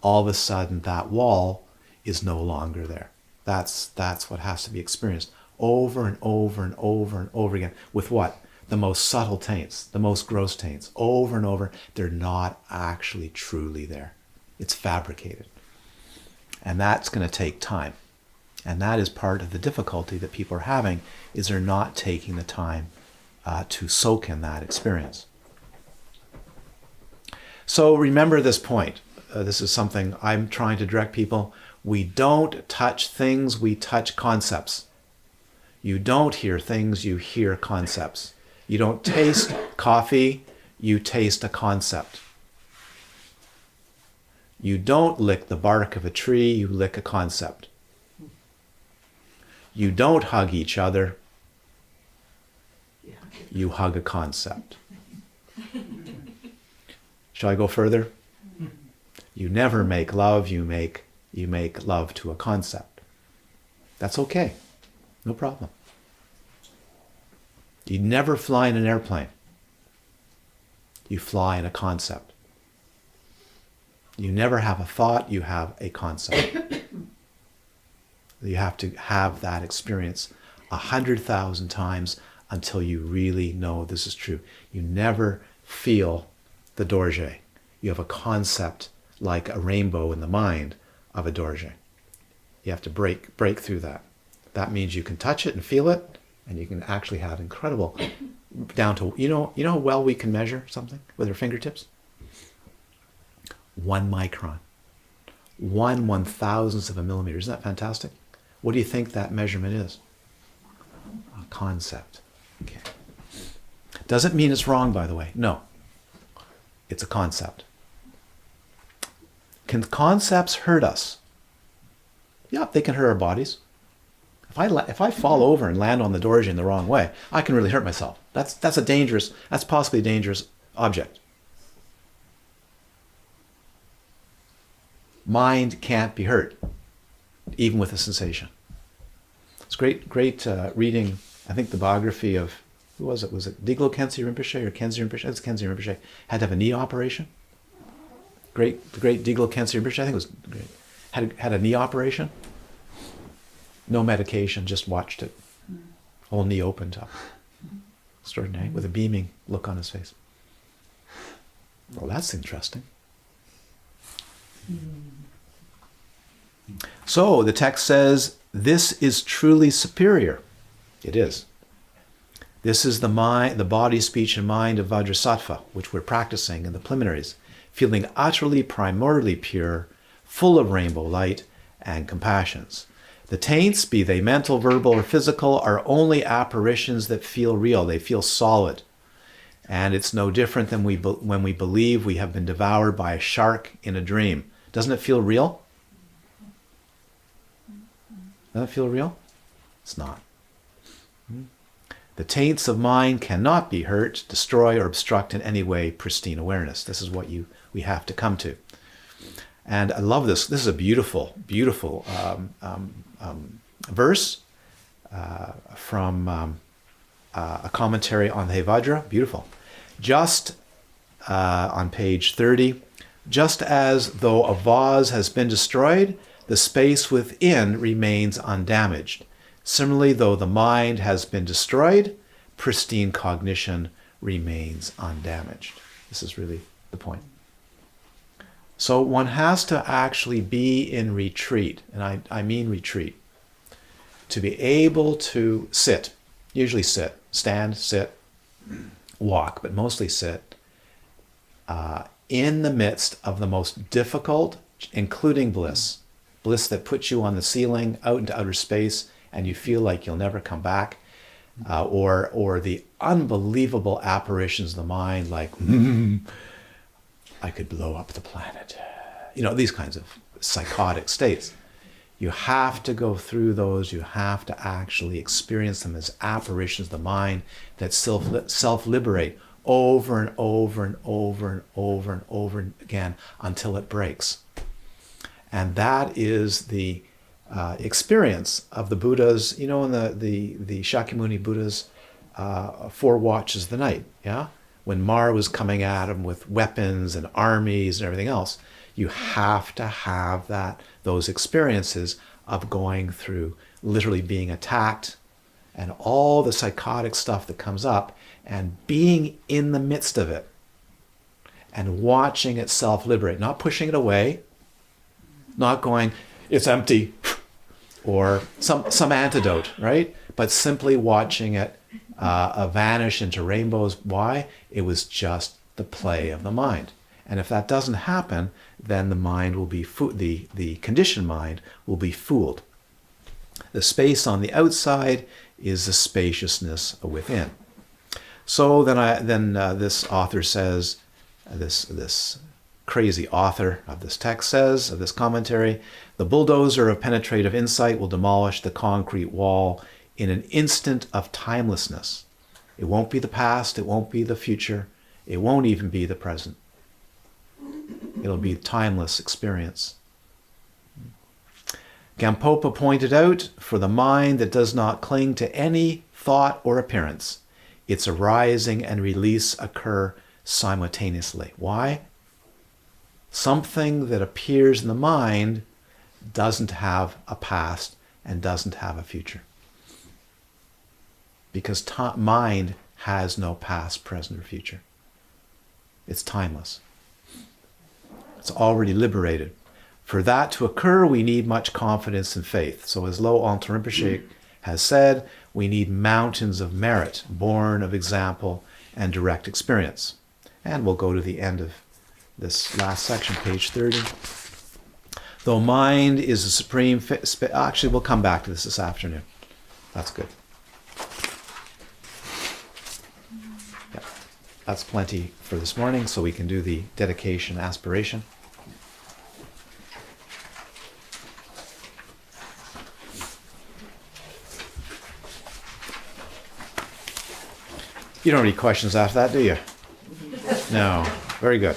all of a sudden that wall is no longer there. That's what has to be experienced over and over and over and over again. With what? The most subtle taints, the most gross taints, over and over. They're not actually truly there. It's fabricated. And that's going to take time. And that is part of the difficulty that people are having, is they're not taking the time to soak in that experience. So remember this point. This is something I'm trying to direct people. We don't touch things, we touch concepts. You don't hear things, you hear concepts. You don't taste coffee, you taste a concept. You don't lick the bark of a tree, you lick a concept. You don't hug each other, you hug a concept. Shall I go further? You never make love, you make love to a concept. That's okay. No problem. You never fly in an airplane. You fly in a concept. You never have a thought, you have a concept. You have to have that experience 100,000 times until you really know this is true. You never feel the Dorje. You have a concept like a rainbow in the mind of a Dorje. You have to break through that. That means you can touch it and feel it, and you can actually have incredible, down to, you know how well we can measure something with our fingertips? 1 micron. 1/1000th of a millimeter. Isn't that fantastic? What do you think that measurement is? A concept. Okay. Doesn't mean it's wrong, by the way. No. It's a concept. Can concepts hurt us? Yeah, they can hurt our bodies. If I fall over and land on the Dorje in the wrong way, I can really hurt myself. That's possibly a dangerous object. Mind can't be hurt, even with a sensation. It's great reading, I think, the biography of, who was it? Was it Diglo Khyentse Rinpoche or Khyentse Rinpoche? It's Khyentse Rinpoche. Had to have a knee operation. The great Diglo Khyentse Rinpoche, I think it was great. Had a knee operation. No medication, just watched it. Whole knee opened up. Extraordinary, with a beaming look on his face. Well, that's interesting. So the text says, this is truly superior. It is. This is the mind, the body, speech, and mind of Vajrasattva, which we're practicing in the preliminaries, feeling utterly primordially pure, full of rainbow light and compassions. The taints, be they mental, verbal, or physical, are only apparitions that feel real. They feel solid. And it's no different than when we believe we have been devoured by a shark in a dream. Doesn't it feel real? Doesn't it feel real? It's not. The taints of mind cannot be hurt, destroy, or obstruct in any way pristine awareness. This is what we have to come to. And I love this. This is a beautiful, beautiful verse from a commentary on the Vajra. Beautiful. Just on page 30, just as though a vase has been destroyed, the space within remains undamaged. Similarly, though the mind has been destroyed, pristine cognition remains undamaged. This is really the point. So one has to actually be in retreat, and I mean retreat, to be able to sit, usually sit, stand, sit, walk, but mostly sit, in the midst of the most difficult, including bliss that puts you on the ceiling, out into outer space, and you feel like you'll never come back, or the unbelievable apparitions of the mind, like, I could blow up the planet. These kinds of psychotic states. You have to go through those. You have to actually experience them as apparitions of the mind that self-liberate over and over and over and over and over again until it breaks. And that is the experience of the Buddhas, in the Shakyamuni Buddha's 4 watches of the night, yeah? When Mara was coming at him with weapons and armies and everything else, you have to have those experiences of going through literally being attacked and all the psychotic stuff that comes up and being in the midst of it and watching it self-liberate, not pushing it away, not going, it's empty, or some antidote, right? But simply watching it vanish into rainbows. Why? It was just the play of the mind. And if that doesn't happen, then the mind will be the conditioned mind will be fooled. The space on the outside is the spaciousness within. So then this author says, this crazy author of this text says, of this commentary, the bulldozer of penetrative insight will demolish the concrete wall in an instant of timelessness. It won't be the past, it won't be the future, it won't even be the present. It'll be timeless experience. Gampopa pointed out, for the mind that does not cling to any thought or appearance, its arising and release occur simultaneously. Why? Something that appears in the mind doesn't have a past and doesn't have a future. Because mind has no past, present, or future. It's timeless. It's already liberated. For that to occur, we need much confidence and faith. So as Lho Nuden Dorje has said, we need mountains of merit, born of example and direct experience. And we'll go to the end of this last section, page 30. Though mind is the supreme... Actually, we'll come back to this afternoon. That's good. Yeah, that's plenty for this morning, so we can do the dedication aspiration. You don't have any questions after that, do you? No. Very good.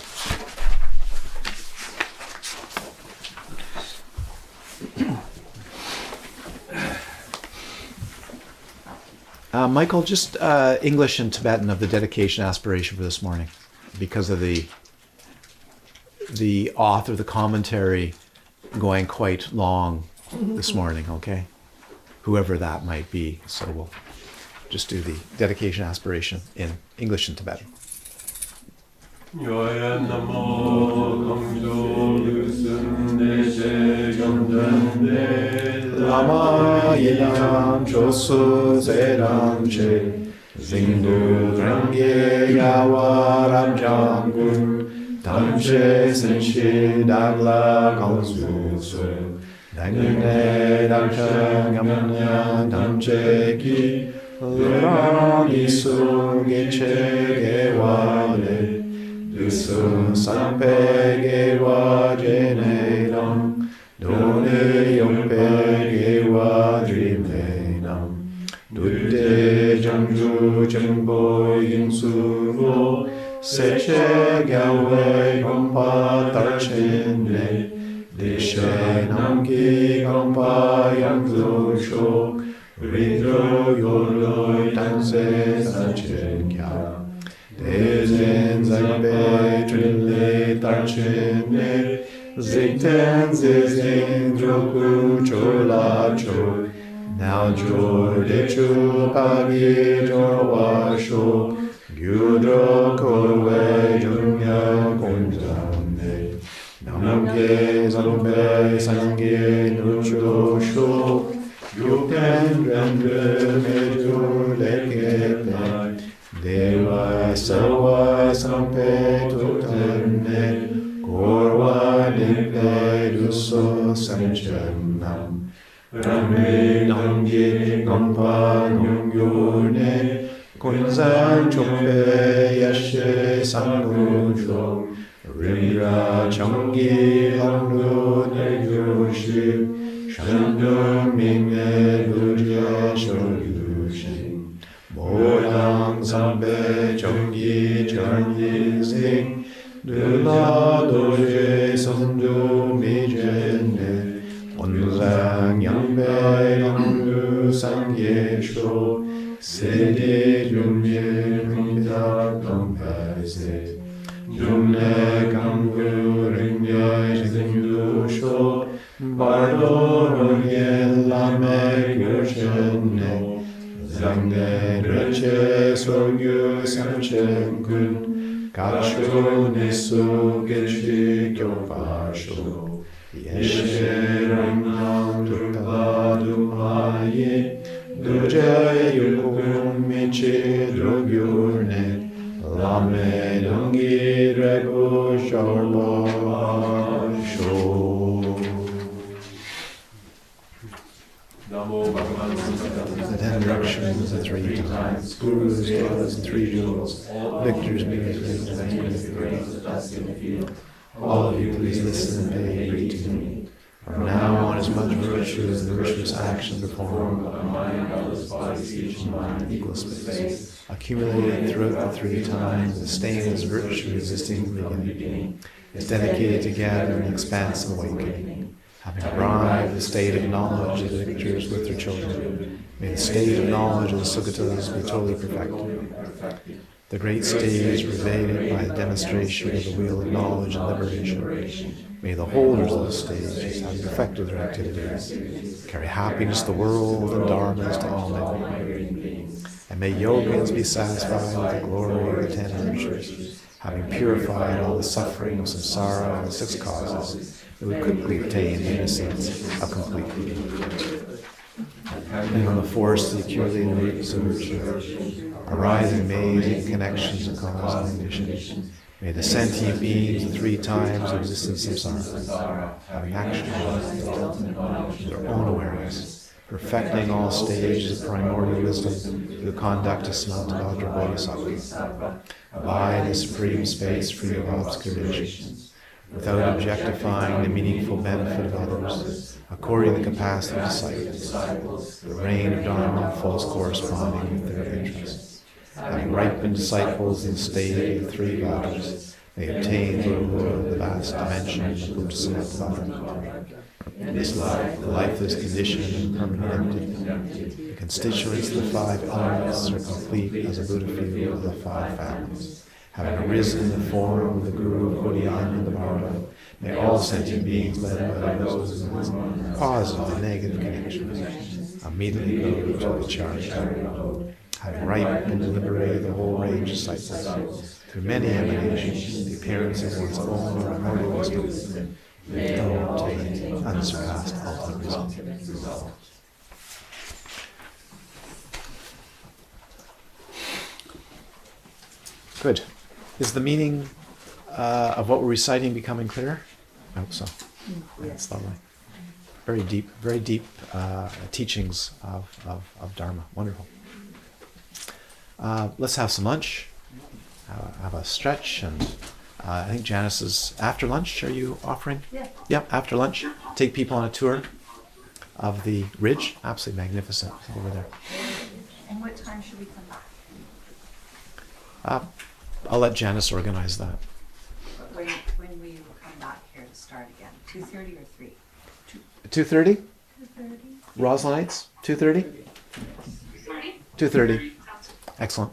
Michael, just English and Tibetan of the dedication aspiration for this morning, because of the author, the commentary, going quite long this morning, okay? Whoever that might be. So we'll just do the dedication aspiration in English and Tibetan. Lama yinam chosu seram che zingdu drangye yawaram jangun tamche senshi dagla gongzu su dangne damchang amanya damche ki lurani su geche gewale dusu sampe gewa jenedam done yompe gewa drimenam dutte jamju jengbo yinsuvo seche gawe gompa tarchenne deshe namki gompa yangzo shok ridro yolo tanse sachen kya dezen zangbe trille tarchenne Zikten zizin droku chola chok Now jor de chu pagi jorwa shok Gyudro korwe jumya konjane Namke zalumbe sangye nucho shok Yukten rendre meju leke pai Deva sarva sampe tutane Korwa nipe duso samchanam Rame namye gompa nyungyone Kunzan chumbe yashe sangujo Rimra changi lamlu neryoshi Shandum minge luje shoryushin Molang sambe changi changi zing Lho Dorje sondu mijene Onzang yangbe yangdu sangye sho Sede jumye rinda kampase Jumne kamgu rinye zingdu sho Bardo rogye lame gyurshene Zangde dreche sorgyu samchen kun Kasho nesu gechi kyopasho Yeshe rangnam drukla dumaye Duje yukum michi drogyurne Lame dongi rego 3 times. Gurus, devas, and 3 jewels. Victors, ministers, and grains of dust in the field. All of you, please listen and pay heed to me. From now on, as much virtue as the virtuous action performed by mind, boundless body, speech, and mind in equal space, accumulated throughout the 3 times, the stainless virtue existing in the beginning, is dedicated to gathering the expanse of awakening. Having arrived the state of knowledge of the victors with their children, may the state of knowledge of the Sugatas be totally perfected. The great stage pervaded by the demonstration of the wheel of knowledge and liberation. May the holders of the stage, having perfected their activities, carry happiness to the world and dharmas to all men. And may yogins be satisfied with the glory of the 10 virtues, having purified all the suffering of samsara and the 6 causes, they would quickly attain the innocence of complete freedom. And on the force of the accumulated roots of virtue, arising amazing connections of cause and condition, may the sentient beings of 3 times of existence samsara, having actualized their own awareness, perfecting all stages of primordial wisdom through the conduct of Sanatana Bodhisattva, abide in supreme space free of obscurations, without objectifying the meaningful benefit of others, according to the capacity of disciples. The reign of Dharma falls corresponding with their interests. Having ripened disciples in the state of the 3 vows, they obtain the vast dimension of Buddha-Samatha. In this life, the lifeless condition and permanent empty. The constituents of the 5 elements are complete as a Buddha field of the 5 families. Having arisen in the form of the Guru of Bodhiyana and the Dharma, may all sentient beings led by those positive and negative connections immediately go to the charge. Having ripened and liberated the whole range of disciples through many emanations, the appearance of one's own primordial wisdom, may go to the unsurpassed ultimate result. Good. Is the meaning of what we're reciting becoming clearer? I hope so. That's lovely. Very deep teachings of Dharma. Wonderful. Let's have some lunch, have a stretch, and I think Janice is after lunch. Are you offering? Yeah. Yep, after lunch. Take people on a tour of the ridge. Absolutely magnificent over there. And what time should we come back? I'll let Janice organize that. When will you come back here to start again? 2:30 or 3? 2:30? 2:30. Roslinites? 2:30? 2:30. Excellent.